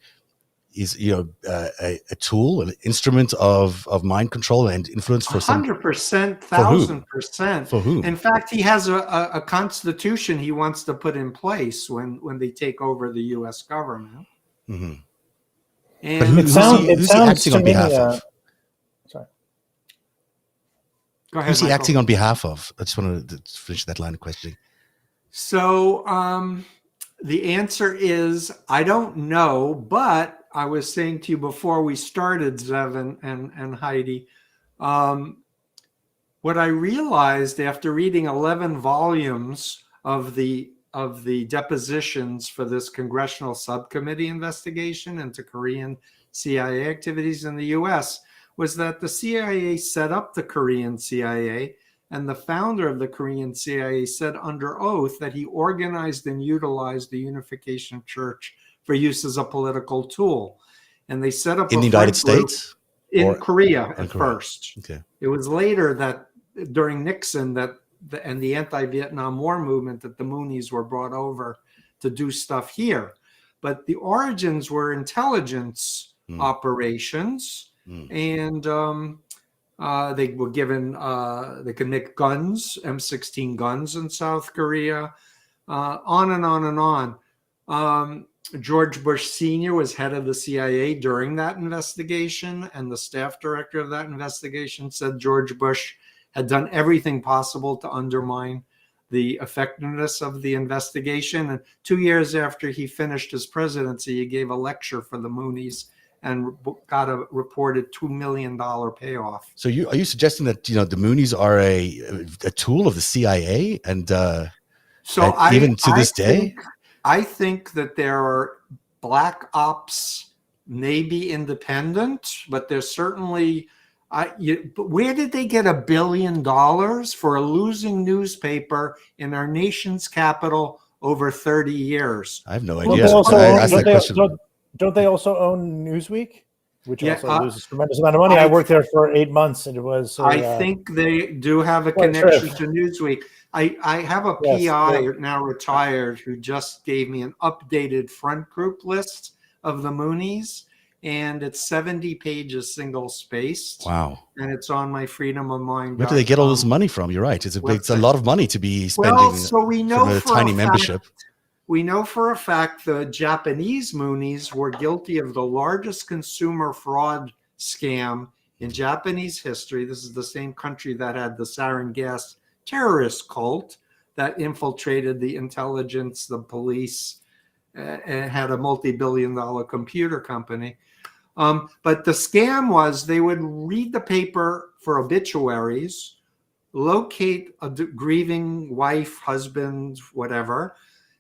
a tool, an instrument of mind control and influence for 100%, 1,000%. For whom? In fact, he has a constitution he wants to put in place when they take over the U.S. government. Mm-hmm. And but who's he acting on behalf of? Sorry. Go ahead, who's he Michael. acting on behalf of? I just want to finish that line of questioning. So the answer is I don't know, but I was saying to you before we started, Zev and Heidi, what I realized after reading 11 volumes of the depositions for this congressional subcommittee investigation into Korean CIA activities in the U.S. was that the CIA set up the Korean CIA, and the founder of the Korean CIA said under oath that he organized and utilized the Unification Church for use as a political tool. And they set up in the United States? In Korea at first. Okay. It was later that during Nixon and the anti-Vietnam War movement that the Moonies were brought over to do stuff here. But the origins were intelligence operations, and they were given, they could make guns, M16 guns in South Korea, on and on and on. George Bush Sr. was head of the CIA during that investigation, and the staff director of that investigation said George Bush had done everything possible to undermine the effectiveness of the investigation. And 2 years after he finished his presidency, he gave a lecture for the Moonies and got a reported $2 million payoff. So are you suggesting that the Moonies are a tool of the CIA and even to this day? I think that there are black ops, maybe independent, but there's certainly. But where did they get $1 billion for a losing newspaper in our nation's capital over 30 years? I have no Don't idea. they also I own, asked that question. don't they also own Newsweek, which Yeah, also loses a tremendous amount of money? I worked there for 8 months, and it was. I think they do have a Well, connection sure. to Newsweek. I have a Yes, PI yeah. now retired who just gave me an updated front group list of the Moonies, and it's 70 pages single spaced. Wow. And it's on my Freedom of Mind. Where do they get all this money from? You're right. It's a lot of money to be spending Well, so we know from a for tiny a membership. fact, we know for a fact the Japanese Moonies were guilty of the largest consumer fraud scam in Japanese history. This is the same country that had the sarin gas terrorist cult that infiltrated the intelligence, the police, and had a multi-billion-dollar computer company. But the scam was they would read the paper for obituaries, locate a grieving wife, husband, whatever,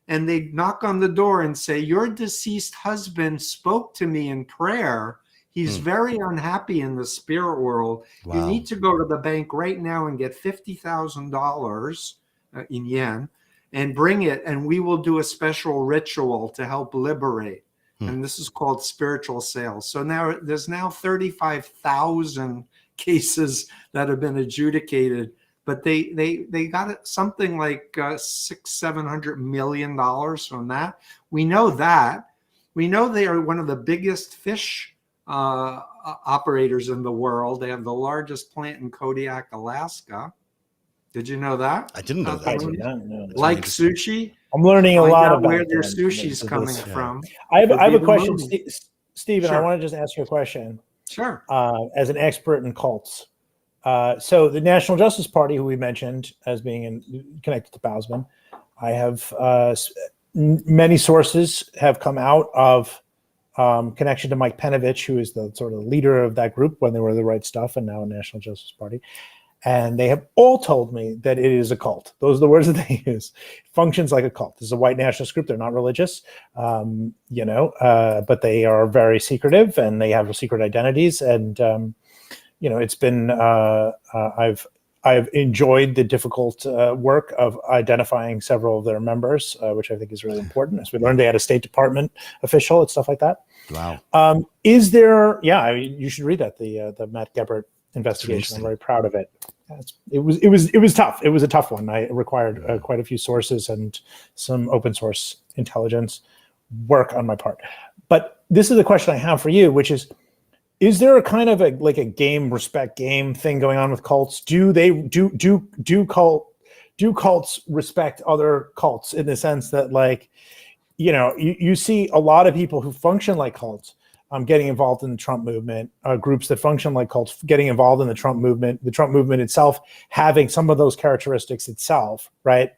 and they'd knock on the door and say, your deceased husband spoke to me in prayer. He's very unhappy in the spirit world. Wow. You need to go to the bank right now and get $50,000 in yen and bring it, and we will do a special ritual to help liberate. And this is called spiritual sales. So now there's 35,000 cases that have been adjudicated, but they got it something like $600-700 million from that. We know that. We know they are one of the biggest fish operators in the world. They have the largest plant in Kodiak, Alaska. Did you know that? I didn't know About that. I the did Moonies? not know. Like sushi. I'm learning a Find lot out about where their them. sushi's coming This- from. I have a the question, Moonies. Stephen. I Sure. want to just ask you a question. Sure. As an expert in cults. So the National Justice Party, who we mentioned as being connected to Bausman, I have many sources have come out of connection to Mike Penovich, who is the sort of leader of that group when they were the Right Stuff and now National Justice Party. And they have all told me that it is a cult. Those are the words that they use. It functions like a cult. This is a white nationalist group. They're not religious, but they are very secretive and they have secret identities. And, it's been, I've enjoyed the difficult work of identifying several of their members, which I think is really important. As we learned, they had a State Department official and stuff like that. Wow. Is there? Yeah, I mean, you should read that the Matt Gebert investigation. I'm very proud of it. It was tough. It was a tough one. It required quite a few sources and some open source intelligence work on my part. But this is the question I have for you, which is there a kind of a game respect game thing going on with cults? Do cults respect other cults in the sense that you see a lot of people who function like cults getting involved in the Trump movement, groups that function like cults getting involved in the Trump movement itself having some of those characteristics itself, right?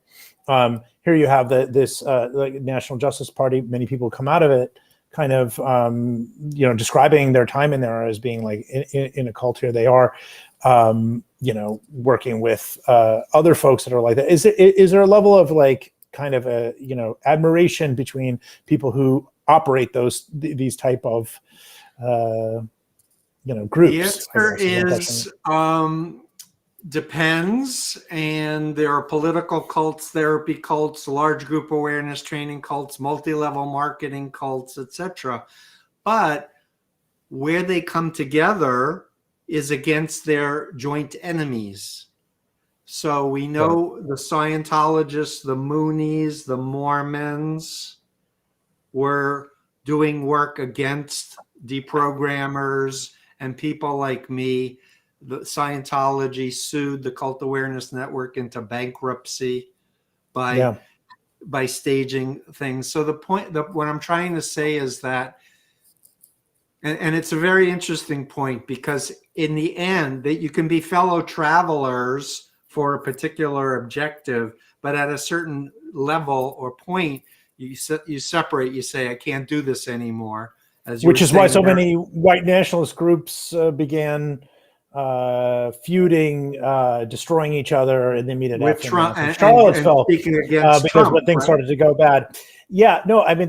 Here you have the National Justice Party. Many people come out of it kind of, describing their time in there as being like in a cult. Here they are, working with other folks that are like that. Is there a level of kind of a admiration between people who operate these type of groups? The answer is depends, and there are political cults, therapy cults, large group awareness training cults, multi-level marketing cults, etc. But where they come together is against their joint enemies. So we know the Scientologists, the Moonies, the Mormons were doing work against deprogrammers and people like me. The Scientology sued the Cult Awareness Network into bankruptcy by staging things. So what I'm trying to say is that, and it's a very interesting point, because in the end, that you can be fellow travelers for a particular objective, but at a certain level or point, you separate. You say, I can't do this anymore. Which is why so many white nationalist groups began feuding, destroying each other in the immediate With aftermath Trump of and Charlottesville, speaking against because Trump, when things right? started to go bad. Yeah, no, I mean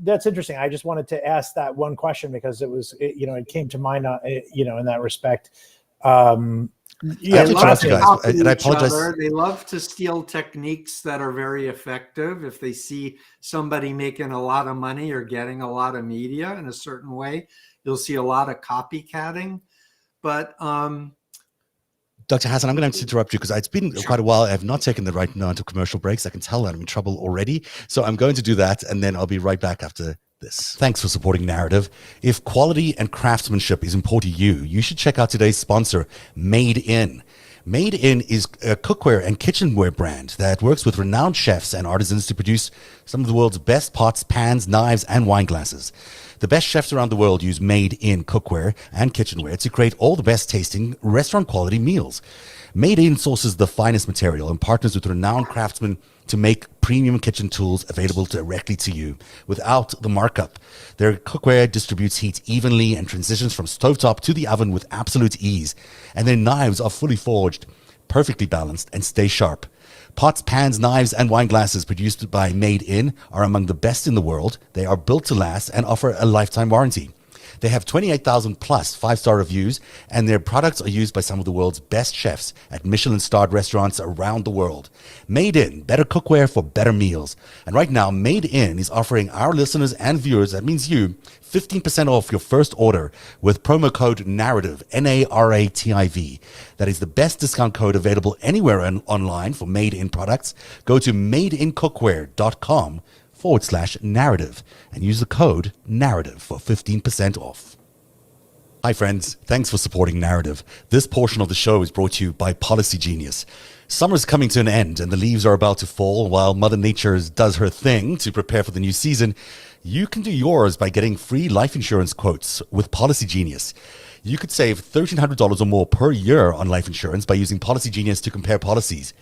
that's interesting. I just wanted to ask that one question because it came to mind, in that respect. Yeah, They to love interrupt to you guys, copy and I each apologize. other. They love to steal techniques that are very effective. If they see somebody making a lot of money or getting a lot of media in a certain way, you'll see a lot of copycatting. But Dr. Hassan, I'm going to have to interrupt you because it's been quite a while. I have not taken the right amount of commercial breaks. I can tell that I'm in trouble already. So I'm going to do that, and then I'll be right back after this. Thanks for supporting Narrative. If quality and craftsmanship is important to you, you should check out today's sponsor, Made In. Made In is a cookware and kitchenware brand that works with renowned chefs and artisans to produce some of the world's best pots, pans, knives, and wine glasses. The best chefs around the world use Made In cookware and kitchenware to create all the best tasting restaurant quality meals. Made In sources the finest material and partners with renowned craftsmen to make premium kitchen tools available directly to you without the markup. Their cookware distributes heat evenly and transitions from stovetop to the oven with absolute ease. And their knives are fully forged, perfectly balanced, and stay sharp. Pots, pans, knives, and wine glasses produced by Made In are among the best in the world. They are built to last and offer a lifetime warranty. They have 28,000 plus 5-star reviews, and their products are used by some of the world's best chefs at Michelin-starred restaurants around the world. Made In, better cookware for better meals. And right now, Made In is offering our listeners and viewers, that means you, 15% off your first order with promo code NARRATIVE, NARATIV. That is the best discount code available anywhere online for Made In products. Go to madeincookware.com/narrative and use the code narrative for 15% off. Hi friends, thanks for supporting Narrative. This portion of the show is brought to you by Policy Genius. Summer's coming to an end and the leaves are about to fall while Mother Nature does her thing to prepare for the new season. You can do yours by getting free life insurance quotes with Policy Genius. You could save $1,300 or more per year on life insurance by using Policy Genius to compare policies.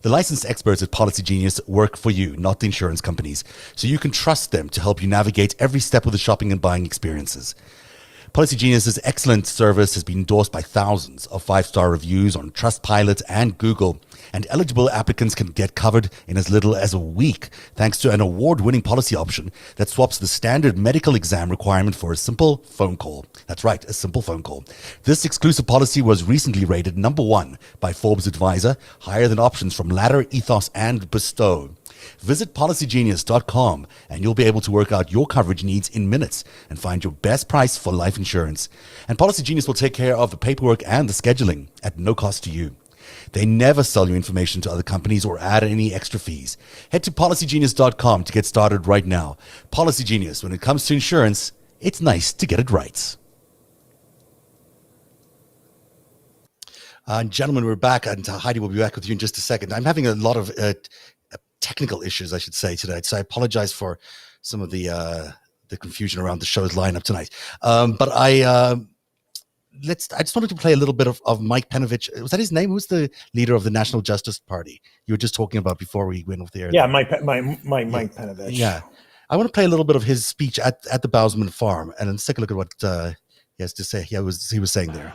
The licensed experts at Policy Genius work for you, not the insurance companies, so you can trust them to help you navigate every step of the shopping and buying experiences. Policy Genius's excellent service has been endorsed by thousands of 5-star reviews on Trustpilot and Google, and eligible applicants can get covered in as little as a week thanks to an award-winning policy option that swaps the standard medical exam requirement for a simple phone call. That's right, a simple phone call. This exclusive policy was recently rated #1 by Forbes Advisor, higher than options from Ladder, Ethos, and Bestow. Visit policygenius.com and you'll be able to work out your coverage needs in minutes and find your best price for life insurance. And Policy Genius will take care of the paperwork and the scheduling at no cost to you. They never sell your information to other companies or add any extra fees. Head to policygenius.com to get started right now. Policy Genius, when it comes to insurance, it's nice to get it right. Gentlemen, we're back, and Heidi will be back with you in just a second. I'm having a lot of technical issues, I should say, today, so I apologize for some of the confusion around the show's lineup tonight. But I just wanted to play a little bit of Mike Penovich. Was that his name? Who's the leader of the National Justice Party you were just talking about before we went off the air? Yeah, Mike Penovich. Yeah, I want to play a little bit of his speech at the Bousman Farm, and let's take a look at what he has to say. He was saying there.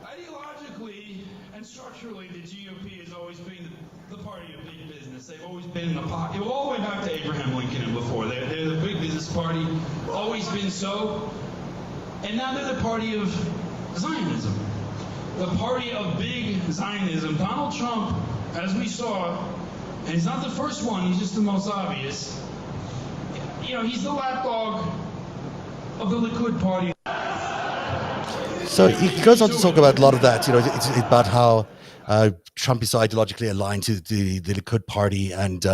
Ideologically and structurally, the GOP has always been the party of big business. They've always been in the pocket. All the way back to Abraham Lincoln and before. They're the big business party, always been so. And now they're the party of Zionism. The party of big Zionism. Donald Trump, as we saw, and he's not the first one, he's just the most obvious. You know, he's the lapdog of the Likud party. So he goes on to talk about a lot of that. You know, it's about how Trump is so ideologically aligned to the Likud party, and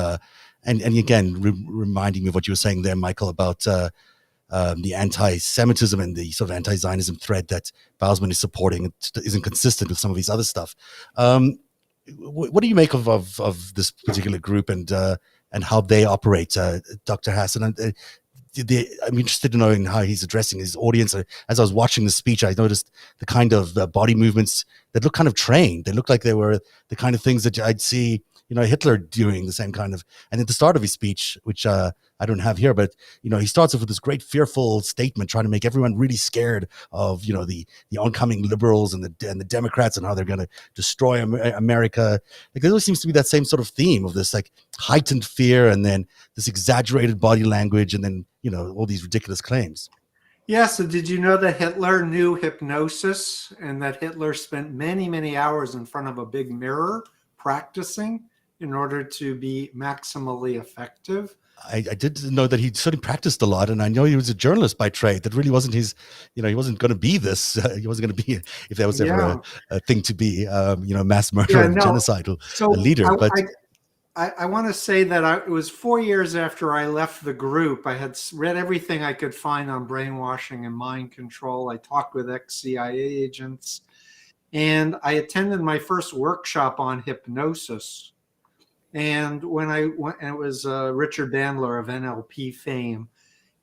again, reminding me of what you were saying there, Michael, about the anti-Semitism and the sort of anti-Zionism thread that Bousman is supporting isn't consistent with some of these other stuff. What do you make of this particular group and how they operate, Dr. Hassan? I'm interested in knowing how he's addressing his audience. As I was watching the speech, I noticed the kind of body movements that look kind of trained. They look like they were the kind of things that I'd see Hitler doing the same kind of, and at the start of his speech, which I don't have here, but he starts off with this great fearful statement, trying to make everyone really scared of the oncoming liberals and the Democrats and how they're going to destroy America. Like there always seems to be that same sort of theme of this like heightened fear, and then this exaggerated body language, and then all these ridiculous claims. Yeah, so did you know that Hitler knew hypnosis, and that Hitler spent many, many hours in front of a big mirror practicing in order to be maximally effective? I did know that he certainly practiced a lot, and I know he was a journalist by trade. That really wasn't his, he wasn't going to be this. He wasn't going to be, if there was ever a thing to be, mass murderer and genocidal leader. I want to say that it was 4 years after I left the group. I had read everything I could find on brainwashing and mind control. I talked with ex-CIA agents, and I attended my first workshop on hypnosis. And when I went, and it was Richard Bandler of NLP fame.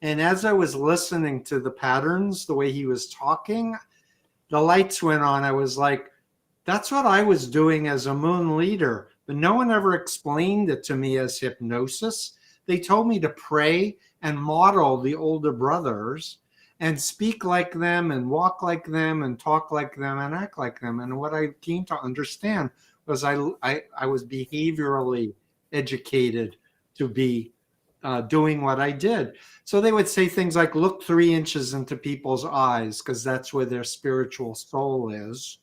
And as I was listening to the patterns, the way he was talking, the lights went on. I was like, that's what I was doing as a moon leader. But no one ever explained it to me as hypnosis. They told me to pray and model the older brothers and speak like them and walk like them and talk like them and act like them. And what I came to understand was I was behaviorally educated to be doing what I did. So they would say things like, look 3 inches into people's eyes, because that's where their spiritual soul is.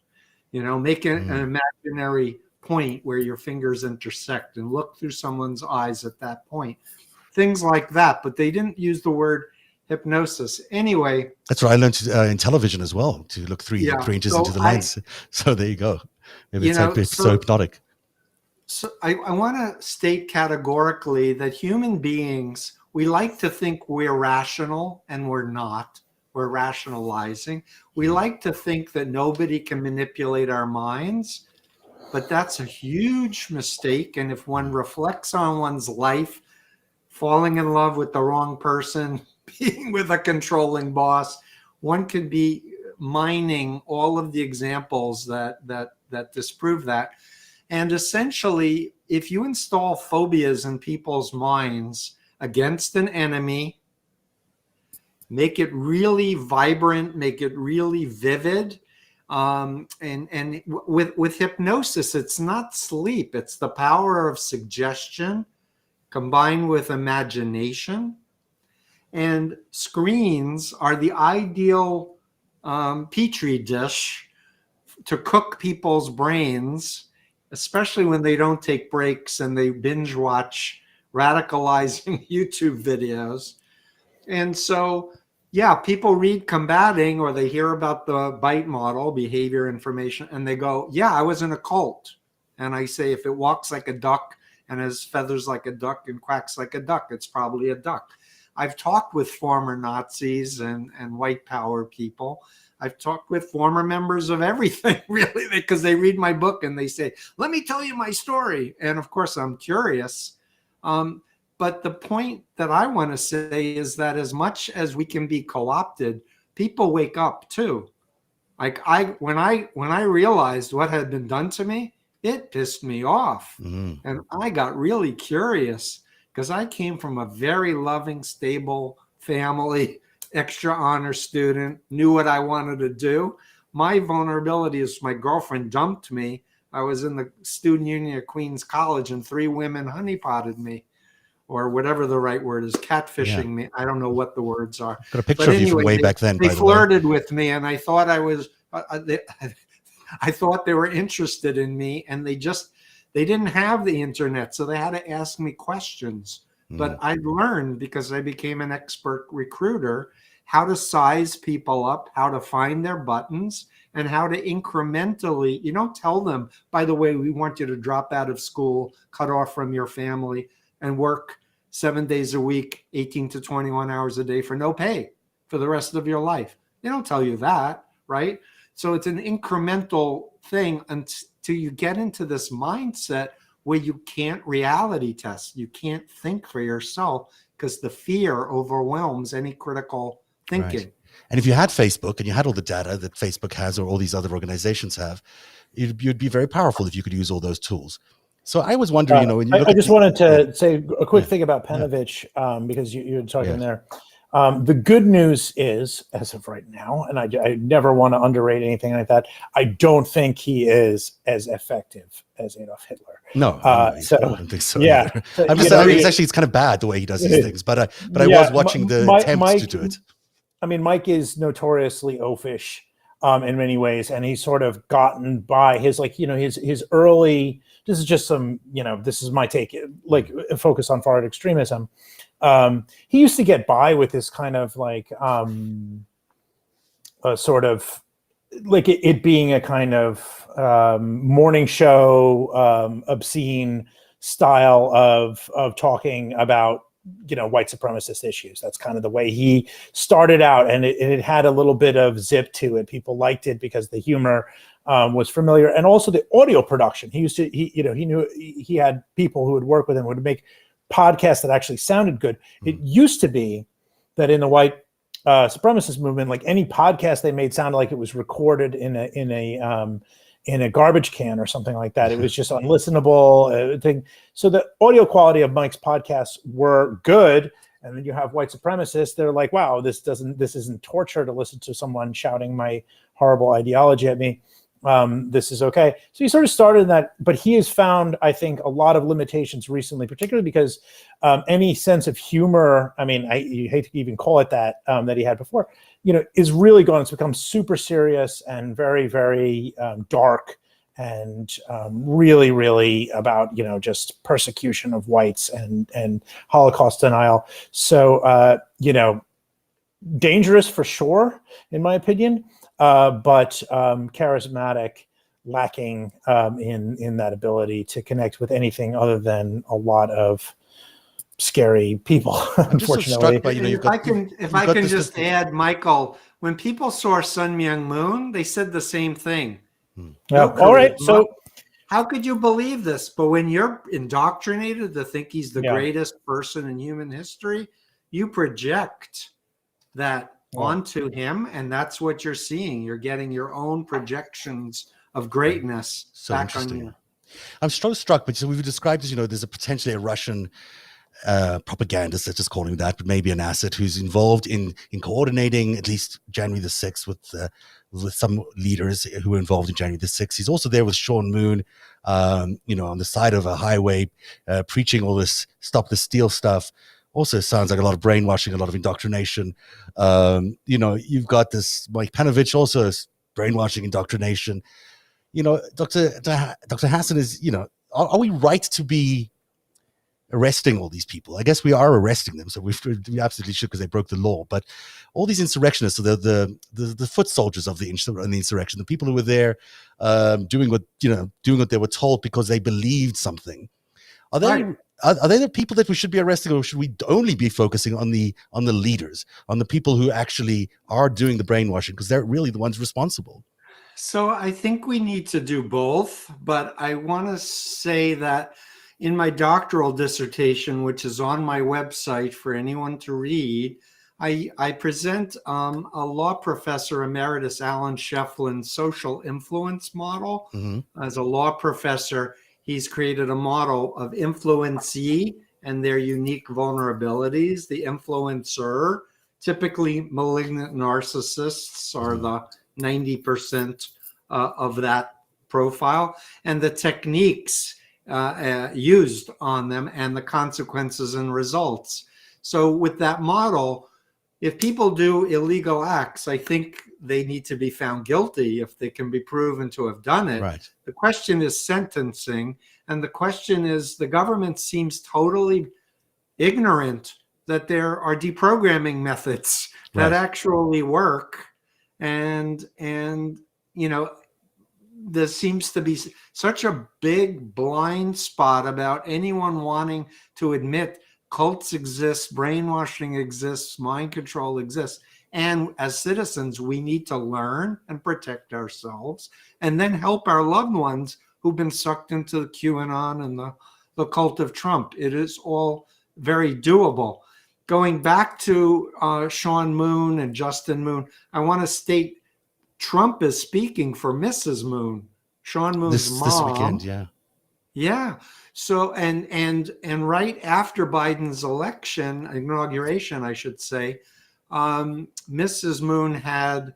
Make an imaginary point where your fingers intersect and look through someone's eyes at that point. Things like that. But they didn't use the word hypnosis. Anyway. That's what I learned in television as well, to look 3 inches into the lens. So there you go. Maybe it's so hypnotic. So I want to state categorically that human beings, we like to think we're rational, and we're not. We're rationalizing. We like to think that nobody can manipulate our minds, but that's a huge mistake. And if one reflects on one's life, falling in love with the wrong person, being with a controlling boss, one could be mining all of the examples that disprove that. And essentially, if you install phobias in people's minds against an enemy, make it really vibrant, make it really vivid. And with hypnosis, it's not sleep. It's the power of suggestion combined with imagination. And screens are the ideal petri dish to cook people's brains, especially when they don't take breaks and they binge watch radicalizing YouTube videos. And so, people read Combating, or they hear about the BITE model, behavior information, and they go, I was in a cult. And I say, if it walks like a duck and has feathers like a duck and quacks like a duck, it's probably a duck. I've talked with former Nazis and white power people. I've talked with former members of everything, really, because they read my book and they say, let me tell you my story. And of course, I'm curious. But the point that I want to say is that as much as we can be co-opted, people wake up too. Like when I realized what had been done to me, it pissed me off. And I got really curious, because I came from a very loving, stable family, extra honor student, knew what I wanted to do. My vulnerability is my girlfriend dumped me. I was in the student union at Queens College, and 3 women honeypotted me, or whatever the right word is, catfishing me. I don't know what the words are. Got a picture of you from way back then. They flirted with me, and I thought I thought they were interested in me, and they didn't have the internet, so they had to ask me questions. But I learned, because I became an expert recruiter, how to size people up, how to find their buttons, and how to incrementally, you don't tell them, by the way, we want you to drop out of school, cut off from your family, and work 7 days a week, 18 to 21 hours a day for no pay for the rest of your life. They don't tell you that, right? So it's an incremental thing until you get into this mindset where you can't reality test. You can't think for yourself, because the fear overwhelms any critical thinking. Right. And if you had Facebook and you had all the data that Facebook has, or all these other organizations have, you'd be very powerful if you could use all those tools. So I was wondering, when you look I at just the- wanted to say a quick Yeah. thing about Panovich, because you're talking Yeah. there. The good news is, as of right now, and I never want to underrate anything like that, I don't think he is as effective as Adolf Hitler. No, Uh, I so, don't think so. yeah. Either. So, I'm just it's kind of bad the way he does these things, but I was watching the attempts to do it. I mean, Mike is notoriously oafish in many ways, and he's sort of gotten by his his early. This is just some this is my take, like focus on far-right extremism. He used to get by with this kind of like a sort of like it being a kind of morning show obscene style of talking about white supremacist issues. That's kind of the way he started out, and it had a little bit of zip to it. People liked it because the humor was familiar, and also the audio production. He knew he had people who would work with him, would make podcasts that actually sounded good. It used to be that in the white supremacist movement, like any podcast they made sounded like it was recorded in a garbage can or something like that. It was just unlistenable thing. So the audio quality of Mike's podcasts were good. And then you have white supremacists. They're like, wow, this isn't torture to listen to someone shouting my horrible ideology at me. This is okay. So he sort of started in that, but he has found, I think, a lot of limitations recently, particularly because any sense of humor, I mean, you hate to even call it that, that he had before, is really going to become super serious and very, very dark and really, really about, just persecution of whites and Holocaust denial. So, dangerous for sure, in my opinion. But charismatic, lacking in that ability to connect with anything other than a lot of scary people. I'm just so Unfortunately, struck by If I can just add, Michael, when people saw Sun Myung Moon, they said the same thing. Yeah. All right. So how could you believe this? But when you're indoctrinated to think he's the greatest person in human history, you project that onto him, and that's what you're seeing. You're getting your own projections of greatness back on you. I'm so struck, but we've described as there's potentially a Russian propagandist, let's just call him that, but maybe an asset who's involved in coordinating at least January the 6th with some leaders who were involved in January the 6th. He's also there with Sean Moon, on the side of a highway, preaching all this stop the steal stuff. Also sounds like a lot of brainwashing, a lot of indoctrination. You've got this Mike Panovich, also brainwashing, indoctrination. Dr. Hassan is, are we right to be arresting all these people? I guess we are arresting them, so we absolutely should, because they broke the law. But all these insurrectionists, so the foot soldiers of the insurrection, the people who were there doing what they were told because they believed something. Are they the people that we should be arresting, or should we only be focusing on the leaders, on the people who actually are doing the brainwashing, because they're really the ones responsible? So I think we need to do both, but I want to say that in my doctoral dissertation, which is on my website for anyone to read, I present a law professor emeritus, Alan Shefflin's social influence model. As a law professor, he's created a model of influencee and their unique vulnerabilities. The influencer, typically malignant narcissists, are the 90% of that profile, and the techniques used on them and the consequences and results. So with that model, if people do illegal acts, I think they need to be found guilty if they can be proven to have done it. Right. The question is sentencing, and the question is the government seems totally ignorant that there are deprogramming methods that actually work, and there seems to be such a big blind spot about anyone wanting to admit cults exist, brainwashing exists, mind control exists. And as citizens, we need to learn and protect ourselves, and then help our loved ones who've been sucked into the QAnon and the cult of Trump. It is all very doable. Going back to Sean Moon and Justin Moon, I want to state Trump is speaking for Mrs. Moon, Sean Moon's mom. This weekend, yeah. Yeah. So and right after Biden's inauguration, I should say, Mrs. Moon had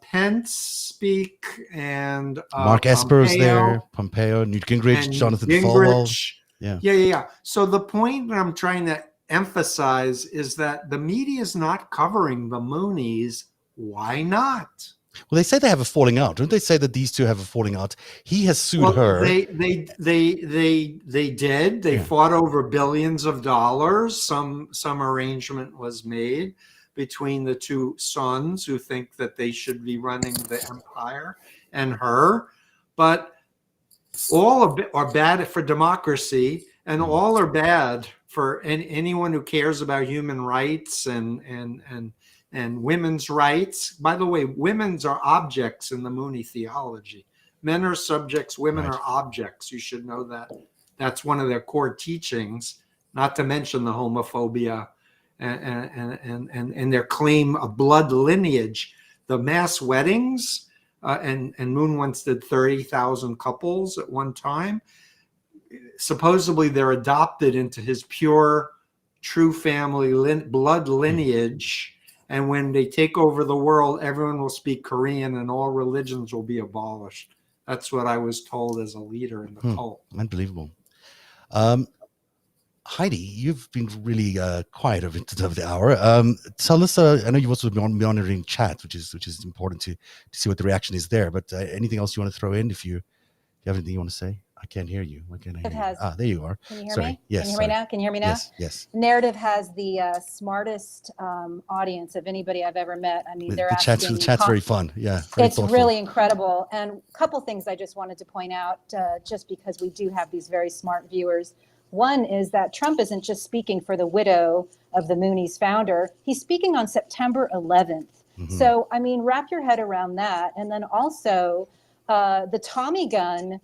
Pence speak and Mark Esper was there, Pompeo Pompeo, Newt Gingrich, and Jonathan Falwell. Gingrich. Yeah. Yeah. So the point that I'm trying to emphasize is that the media is not covering the Moonies. Why not? Well, they say they have a falling out. Don't they say that these two have a falling out? He has sued her. They did. They fought over billions of dollars. Some arrangement was made between the two sons who think that they should be running the empire and her. But all of it are bad for democracy, and all are bad for anyone who cares about human rights and women's rights. By the way, women's are objects in the Mooney theology. Men are subjects, women are objects. You should know that. That's one of their core teachings, not to mention the homophobia and their claim of blood lineage. The mass weddings, and Moon once did 30,000 couples at one time. Supposedly they're adopted into his pure, true family blood lineage. And when they take over the world, everyone will speak Korean and all religions will be abolished. That's what I was told as a leader in the cult. Unbelievable. Heidi, you've been really quiet over the hour. Tell us, I know you've also been monitoring chat, which is important to see what the reaction is there. But anything else you want to throw in? If you have anything you want to say? I can't hear you. Why can't I hear you? There you are. Can you hear Sorry. me? Yes. Can you hear me now? Can you hear me now? Yes. Narativ has the smartest audience of anybody I've ever met. I mean, they're The chat's very fun. Yeah. It's thoughtful. Really incredible. And a couple things I just wanted to point out, just because we do have these very smart viewers. One is that Trump isn't just speaking for the widow of the Moonies founder. He's speaking on September 11th. So, I mean, wrap your head around that. And then also the Tommy gun,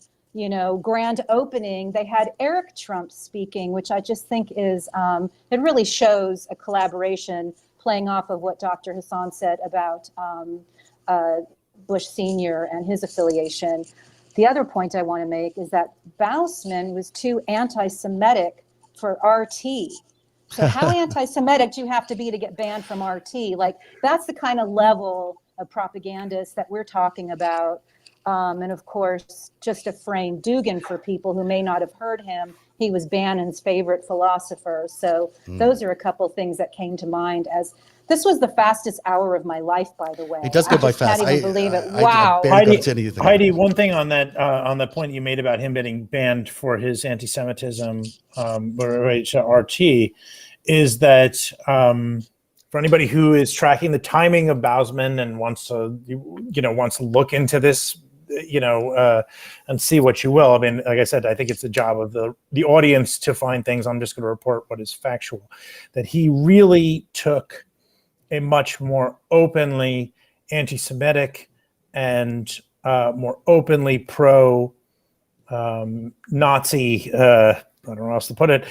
grand opening, they had Eric Trump speaking, which I just think is, it really shows a collaboration playing off of what Dr. Hassan said about Bush Sr. and his affiliation. The other point I want to make is that Bausman was too anti-Semitic for RT. So how anti-Semitic do you have to be to get banned from RT? Like, that's the kind of level of propagandist that we're talking about. And of course, just to frame Dugan for people who may not have heard him, he was Bannon's favorite philosopher. So those are a couple things that came to mind as this was the fastest hour of my life, by the way. It does go by fast. I can't even believe it. Wow. Heidi, one thing on the point you made about him getting banned for his anti-Semitism, RT, is that for anybody who is tracking the timing of Bausman and wants to look into this, and see what you will. I mean, like I said, I think it's the job of the audience to find things. I'm just going to report what is factual. That he really took a much more openly anti-Semitic and more openly pro-Nazi, I don't know how else to put it,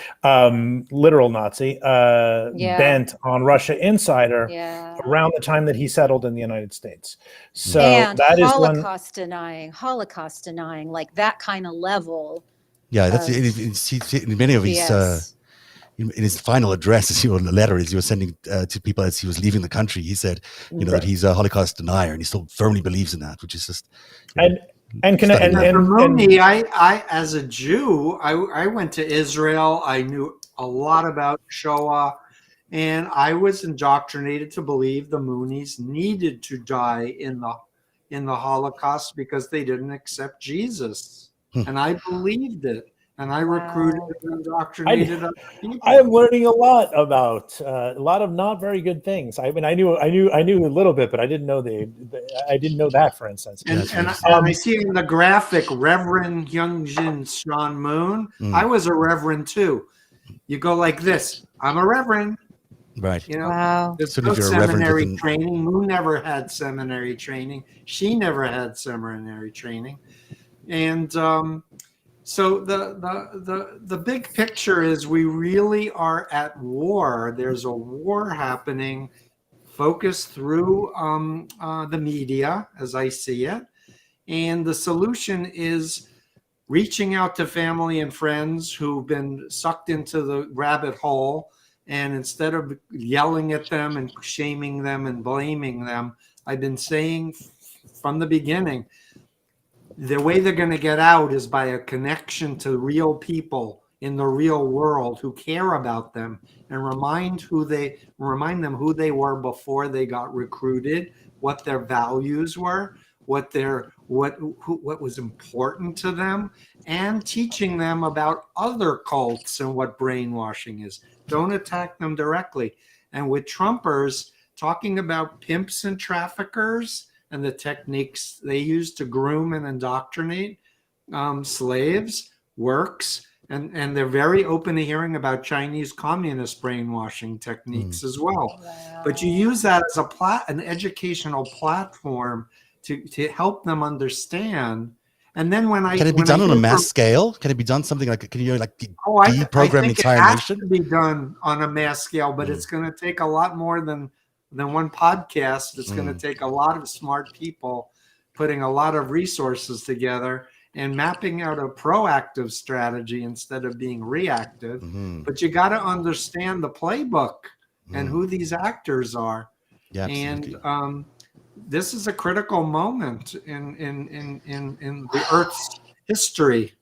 literal Nazi, bent on Russia Insider around the time that he settled in the United States. So and that is Holocaust denying, like that kind of level. Yeah, that's in many of his in his final address, his letter as he was sending to people as he was leaving the country. He said, that he's a Holocaust denier, and he still firmly believes in that, which is just. Mooney, I as a Jew, I went to Israel. I knew a lot about Shoah, and I was indoctrinated to believe the Moonies needed to die in the Holocaust because they didn't accept Jesus, and I believed it. And I recruited and indoctrinated other people. I am learning a lot about a lot of not very good things. I mean, I knew a little bit, but I didn't know I didn't know that, for instance. And I see in the graphic, Reverend Hyungjin Sean Moon. I was a reverend too. You go like this. I'm a reverend. Right. There's no seminary training. Moon never had seminary training. She never had seminary training, and. So the big picture is we really are at war. There's a war happening, focused through the media, as I see it, and the solution is reaching out to family and friends who've been sucked into the rabbit hole. And instead of yelling at them and shaming them and blaming them, I've been saying from the beginning, the way they're going to get out is by a connection to real people in the real world who care about them and remind them who they were before they got recruited, what their values were, what was important to them, and teaching them about other cults and what brainwashing is. Don't attack them directly. And with Trumpers, talking about pimps and traffickers and the techniques they use to groom and indoctrinate slaves works. And they're very open to hearing about Chinese communist brainwashing techniques as well. Wow. But you use that as an educational platform to help them understand. And then can it be done on a mass scale? Can it be done something like, can you like deprogram the entire nation? It has to be done on a mass scale, but it's going to take a lot more than one podcast. It's going to take a lot of smart people putting a lot of resources together and mapping out a proactive strategy instead of being reactive. But you got to understand the playbook and who these actors are. Yeah, absolutely. And this is a critical moment in the Earth's history.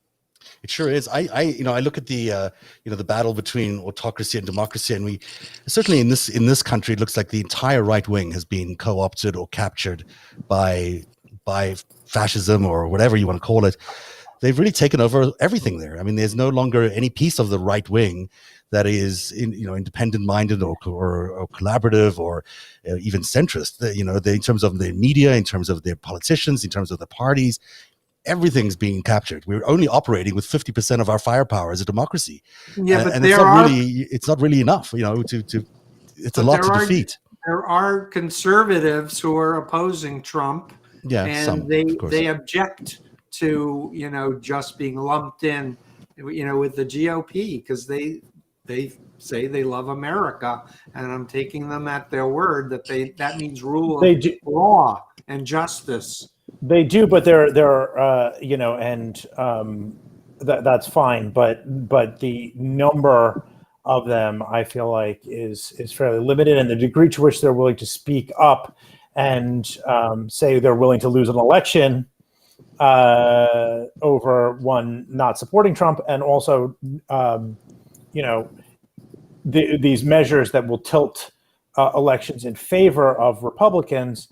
It sure is. I look at the the battle between autocracy and democracy, and we certainly in this country, it looks like the entire right wing has been co-opted or captured by fascism or whatever you want to call it. They've really taken over everything there. I mean, there's no longer any piece of the right wing that is independent minded or collaborative or even centrist. In terms of their media, in terms of their politicians, in terms of the parties, everything's being captured. We're only operating with 50% of our firepower as a democracy. Yeah, but and it's not really enough. It's a lot to defeat. There are conservatives who are opposing Trump. Yeah, and they object to just being lumped in with the GOP because they say they love America, and I'm taking them at their word that means rule of law and justice. They do, but that's fine. But the number of them, I feel like, is fairly limited, and the degree to which they're willing to speak up and say they're willing to lose an election over one not supporting Trump, and also these measures that will tilt elections in favor of Republicans.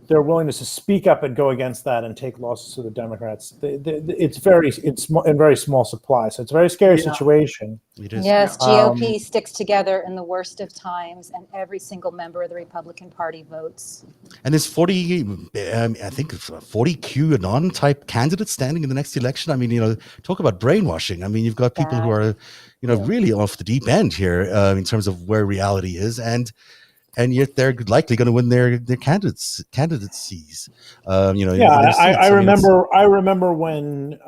Their willingness to speak up and go against that and take losses to the Democrats, it's in very small supply. So it's a very scary situation. It is. Yes, GOP sticks together in the worst of times, and every single member of the Republican Party votes. And there's 40 QAnon type candidates standing in the next election. I mean, talk about brainwashing. I mean, you've got people who are, really off the deep end here in terms of where reality is, and yet they're likely going to win their candidacies. I remember when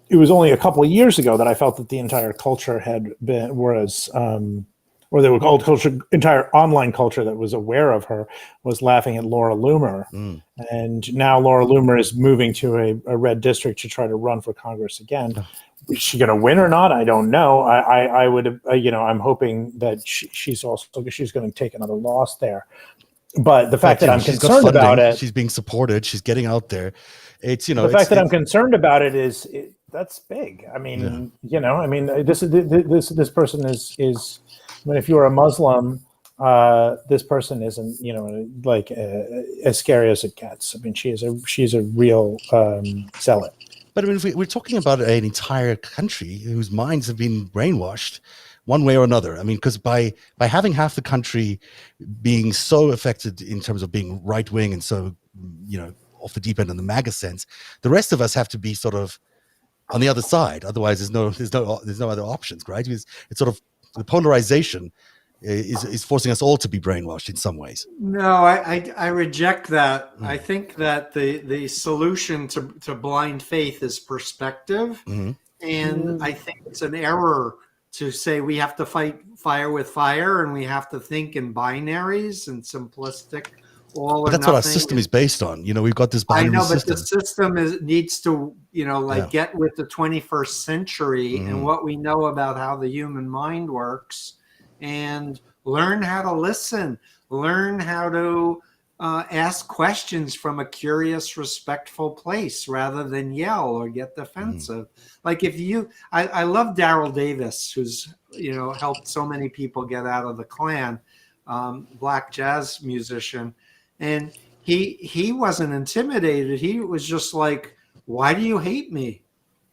it was only a couple of years ago that I felt that the entire culture had been entire online culture that was aware of her was laughing at Laura Loomer. And now Laura Loomer is moving to a red district to try to run for Congress again. Is she going to win or not? I don't know. I would, I'm hoping that she's going to take another loss there. But the fact that I'm concerned about it, she's being supported. She's getting out there. It's the fact that I'm concerned about it is that's big. I mean, this person is. I mean, if you're a Muslim, this person isn't, as scary as it gets. I mean, she's a real zealot. But I mean, if we're talking about an entire country whose minds have been brainwashed one way or another. I mean, because by having half the country being so affected in terms of being right wing and so, off the deep end in the MAGA sense, the rest of us have to be sort of on the other side. Otherwise, there's no other options, right? It's sort of the polarization is forcing us all to be brainwashed in some ways. No, I reject that. I think that the solution to blind faith is perspective. And I think it's an error to say we have to fight fire with fire and we have to think in binaries and simplistic all But or that's what our nothing. system is based on. We've got this I binary know, but system. the system needs to, Yeah. get with the 21st century and Mhm. what we know about how the human mind works, and learn how to listen, learn how to ask questions from a curious, respectful place rather than yell or get defensive. Like I love Daryl Davis, who's, helped so many people get out of the Klan, black jazz musician. And he wasn't intimidated. He was just like, why do you hate me?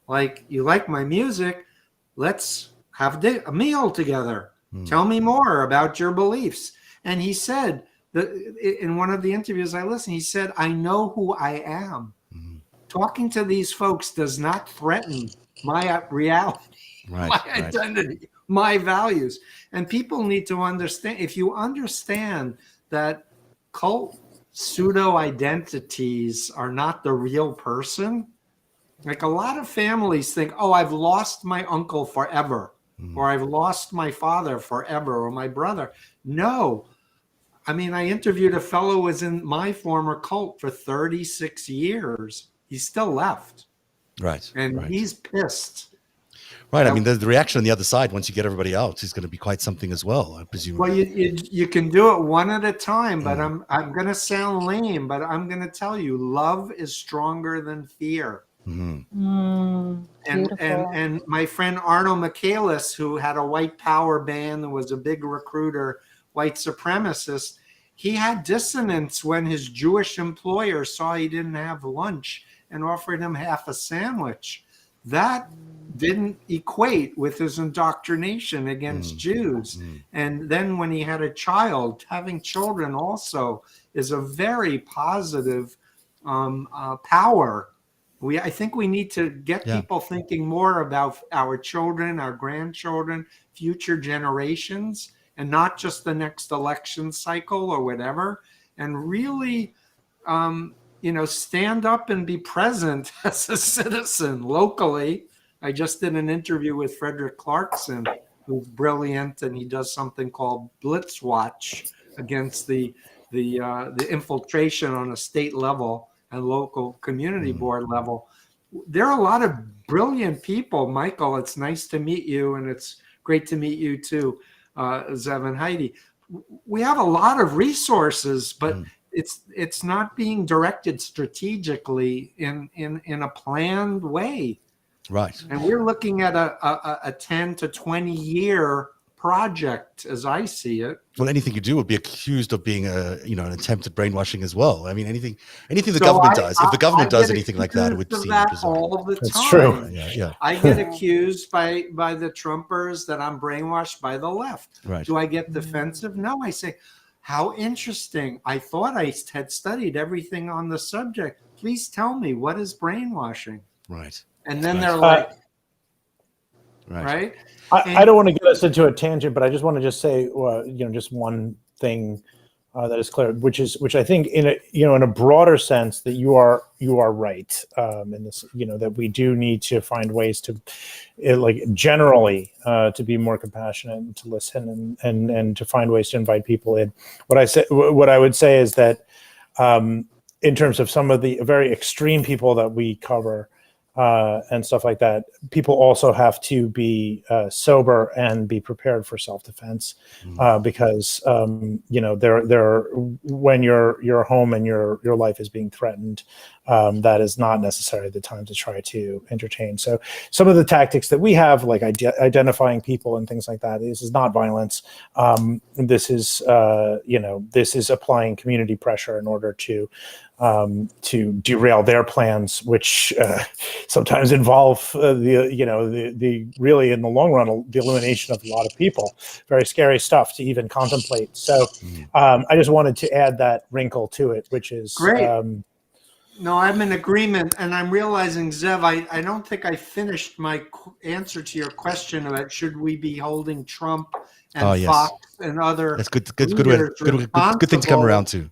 Like, you like my music. Let's have a meal together. Tell me more about your beliefs. And he said that in one of the interviews I listened, he said, I know who I am. Talking to these folks does not threaten my reality, Right, my right. identity, my values. And people need to understand, if you understand that cult pseudo identities are not the real person, like a lot of families think, oh, I've lost my uncle forever, or I've lost my father forever, or my brother. No. I mean, I interviewed a fellow who was in my former cult for 36 years. He's still left. Right. And right. he's pissed. Right. I mean, the reaction on the other side, once you get everybody out, is going to be quite something as well, I presume. Well, you can do it one at a time, but I'm going to sound lame, but I'm going to tell you, love is stronger than fear. And my friend Arno Michaelis, who had a white power band and was a big recruiter, white supremacist, he had dissonance when his Jewish employer saw he didn't have lunch and offered him half a sandwich. That didn't equate with his indoctrination against Jews. And then when he had a child, having children also is a very positive power. I think we need to get people thinking more about our children, our grandchildren, future generations, and not just the next election cycle or whatever, and really stand up and be present as a citizen locally. I just did an interview with Frederick Clarkson, who's brilliant, and he does something called Blitz Watch against the infiltration on a state level and local community board level. There are a lot of brilliant people. Michael, it's nice to meet you, and it's great to meet you too, Zev and Heidi. We have a lot of resources, but it's not being directed strategically in a planned way. Right. And we're looking at a 10 to 20 year project, as I see it. Well, anything you do would be accused of being an attempt at brainwashing as well. I mean, anything the So government does. If the government does get anything like that, it would accused seem of that bizarre. all the That's time. true. Yeah. I get accused by the Trumpers that I'm brainwashed by the left. Right. Do I get defensive? No, I say, how interesting. I thought I had studied everything on the subject. Please tell me, what is brainwashing? Right. And then Right. they're like, Right. right? I don't want to get us into a tangent, but I just want to just say, just one thing that is clear, which I think in a broader sense that you are right in this, that we do need to find ways to, generally, to be more compassionate and to listen and to find ways to invite people in. What I would say is that in terms of some of the very extreme people that we cover. And stuff like that, people also have to be sober and be prepared for self-defense, because there when your home and your life is being threatened, that is not necessarily the time to try to entertain. So some of the tactics that we have, like identifying people and things like that, this is not violence. This is applying community pressure in order to derail their plans, which sometimes involve the really in the long run the elimination of a lot of people. Very scary stuff to even contemplate. So I just wanted to add that wrinkle to it, which is great. No, I'm in agreement, and I'm realizing, Zev, I don't think I finished my answer to your question about should we be holding Trump and Fox and other. That's good thing to come around to.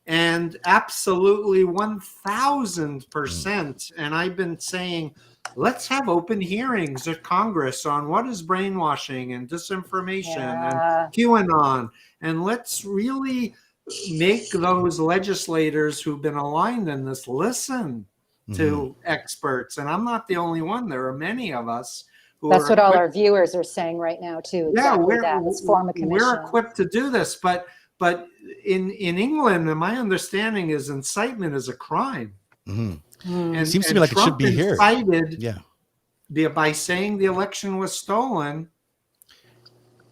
And absolutely 1000%. And I've been saying, let's have open hearings at Congress on what is brainwashing and disinformation and QAnon. And let's really make those legislators who've been aligned in this listen to experts. And I'm not the only one. There are many of us who That's are what all equipped- our viewers are saying right now too. Yeah, Exactly that. Let's form a commission. we're equipped to do this, but in England, my understanding is incitement is a crime. And Seems to me like Trump it should be here. incited Yeah. by saying the election was stolen.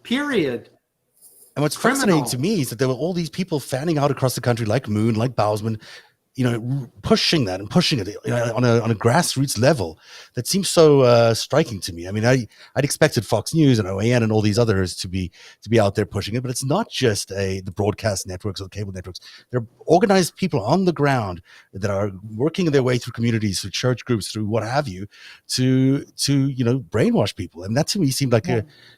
Period. And what's Criminal. fascinating to me is that there were all these people fanning out across the country, like Moon, like Bousman, pushing that and pushing it on a grassroots level. That seems so striking to me. I mean, I'd expected Fox News and OAN and all these others to be out there pushing it, but it's not just the broadcast networks or the cable networks. They're organized people on the ground that are working their way through communities, through church groups, through what have you, to brainwash people. And that to me seemed like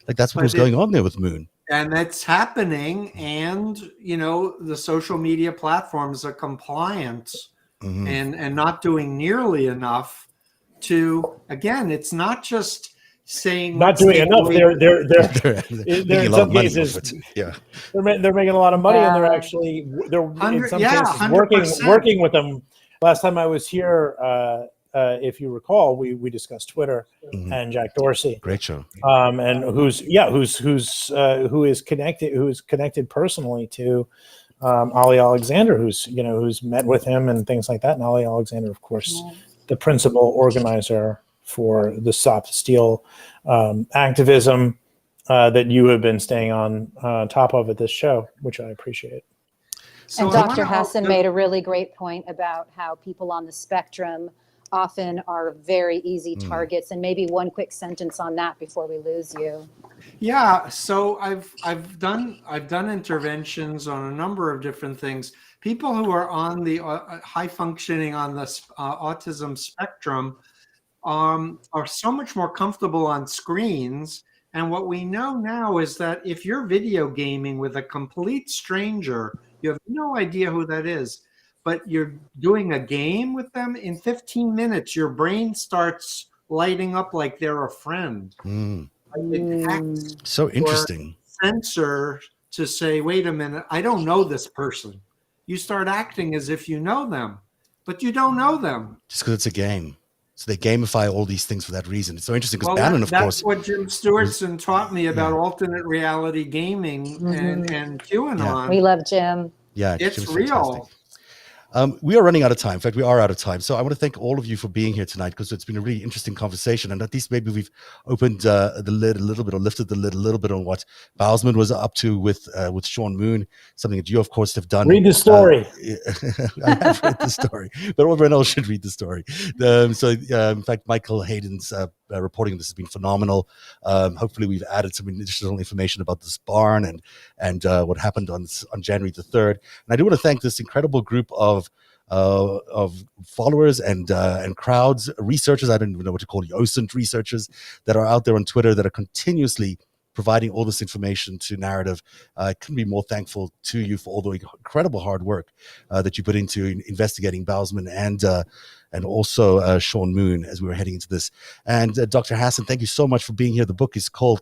that's what was going on there with Moon. And that's happening. And, the social media platforms are compliant and not doing nearly enough to, again, it's not just saying. Not doing enough. They're making in a lot some of money cases, off it. Yeah. they're making a lot of money, and they're in some cases 100%. working with them. Last time I was here, if you recall, we discussed Twitter and Jack Dorsey. Great show. And who is connected personally to Ali Alexander, who's met with him and things like that. And Ali Alexander, of course, the principal organizer for the Stop Steal activism that you have been staying on top of at this show, which I appreciate. And Dr. Hassan made a really great point about how people on the spectrum often are very easy targets. And maybe one quick sentence on that before we lose you. Yeah, so I've done interventions on a number of different things. People who are on the high functioning on the autism spectrum are so much more comfortable on screens. And what we know now is that if you're video gaming with a complete stranger, you have no idea who that is, but you're doing a game with them, in 15 minutes, your brain starts lighting up like they're a friend. It acts So interesting. sensor to say, wait a minute, I don't know this person. You start acting as if you know them, but you don't know them. Just because it's a game. So they gamify all these things for that reason. It's so interesting because Well, Bannon, of that's course. what Jim Stewartson taught me about alternate reality gaming and QAnon. We love Jim. Yeah, It's Jim's real. fantastic. We are running out of time. In fact, we are out of time. So I want to thank all of you for being here tonight because it's been a really interesting conversation. And at least maybe we've opened the lid a little bit or lifted the lid a little bit on what Bousman was up to with Sean Moon, something that you, of course, have done. Read the story. I have read the story, but everyone else should read the story. In fact, Michael Hayden's reporting of this has been phenomenal. Hopefully, we've added some additional information about this barn and what happened on January the 3rd. And I do want to thank this incredible group of followers and crowds, researchers, I don't even know what to call you, OSINT researchers that are out there on Twitter that are continuously providing all this information to Narativ. I couldn't be more thankful to you for all the incredible hard work that you put into investigating Bousman and also Sean Moon as we were heading into this. And Dr. Hassan, thank you so much for being here. The book is called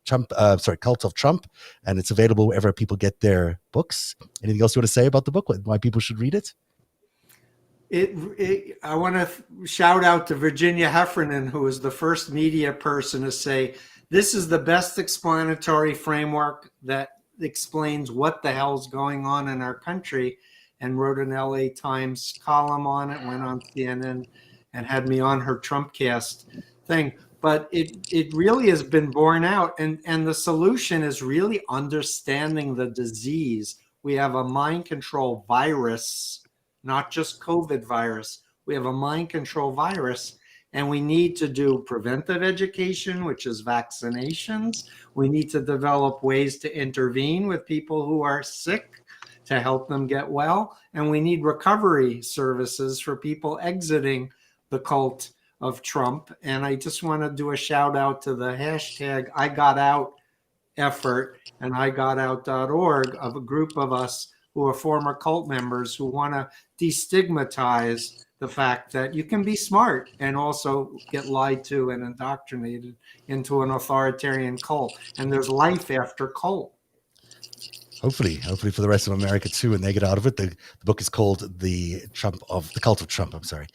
Cult of Trump, and it's available wherever people get their books. Anything else you want to say about the book? Why people should read it? I want to shout out to Virginia Heffernan, who was the first media person to say, this is the best explanatory framework that explains what the hell's going on in our country, and wrote an LA Times column on it, went on CNN and had me on her Trumpcast thing. But it really has been borne out. And the solution is really understanding the disease. We have a mind control virus, not just COVID virus. We have a mind control virus, and we need to do preventive education, which is vaccinations. We need to develop ways to intervene with people who are sick to help them get well. And we need recovery services for people exiting the cult of Trump. And I just want to do a shout out to the hashtag I Got Out effort and IGotOut.org of a group of us who are former cult members who want to destigmatize the fact that you can be smart and also get lied to and indoctrinated into an authoritarian cult. And there's life after cult. Hopefully for the rest of America too, and they get out of it. The book is called The Cult of Trump. I'm sorry.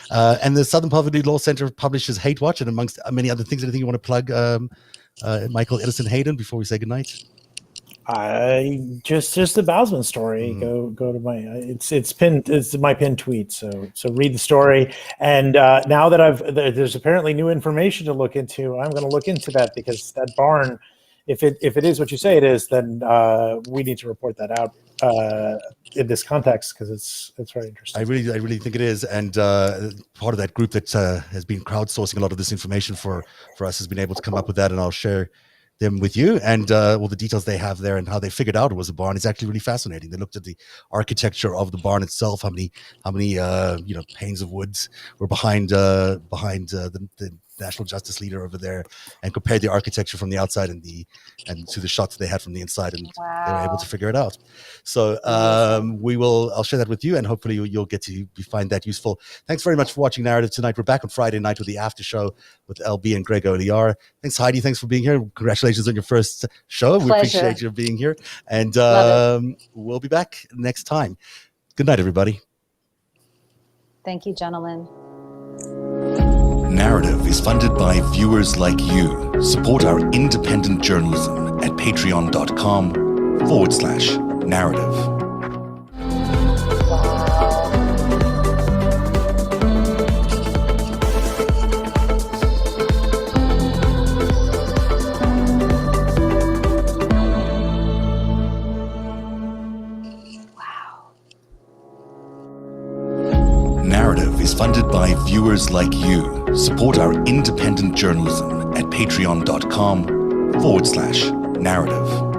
And the Southern Poverty Law Center publishes Hate Watch, and amongst many other things. Anything you want to plug, Michael Edison Hayden, before we say goodnight? Just the Bowsman story. Go to my it's my pinned tweet. So read the story. And now that there's apparently new information to look into, I'm going to look into that, because that barn, if it is what you say it is, then we need to report that out in this context, because it's very interesting. I really think it is, and part of that group that has been crowdsourcing a lot of this information for us has been able to come up with that, and I'll share them with you, and all the details they have there and how they figured out it was a barn is actually really fascinating. They looked at the architecture of the barn itself, how many panes of woods were behind the national justice leader over there, and compared the architecture from the outside and to the shots they had from the inside, and they were able to figure it out. So I'll share that with you, and hopefully you'll get to find that useful. Thanks very much for watching Narrative tonight. We're back on Friday night with the after show with LB and Greg Oliar. Thanks, Heidi. Thanks for being here. Congratulations on your first show. Pleasure. We appreciate you being here, and we'll be back next time. Good night, everybody. Thank you, gentlemen. Narrative is funded by viewers like you. Support our independent journalism at patreon.com/narrative. Narrative is funded by viewers like you. Support our independent journalism at patreon.com/narrative.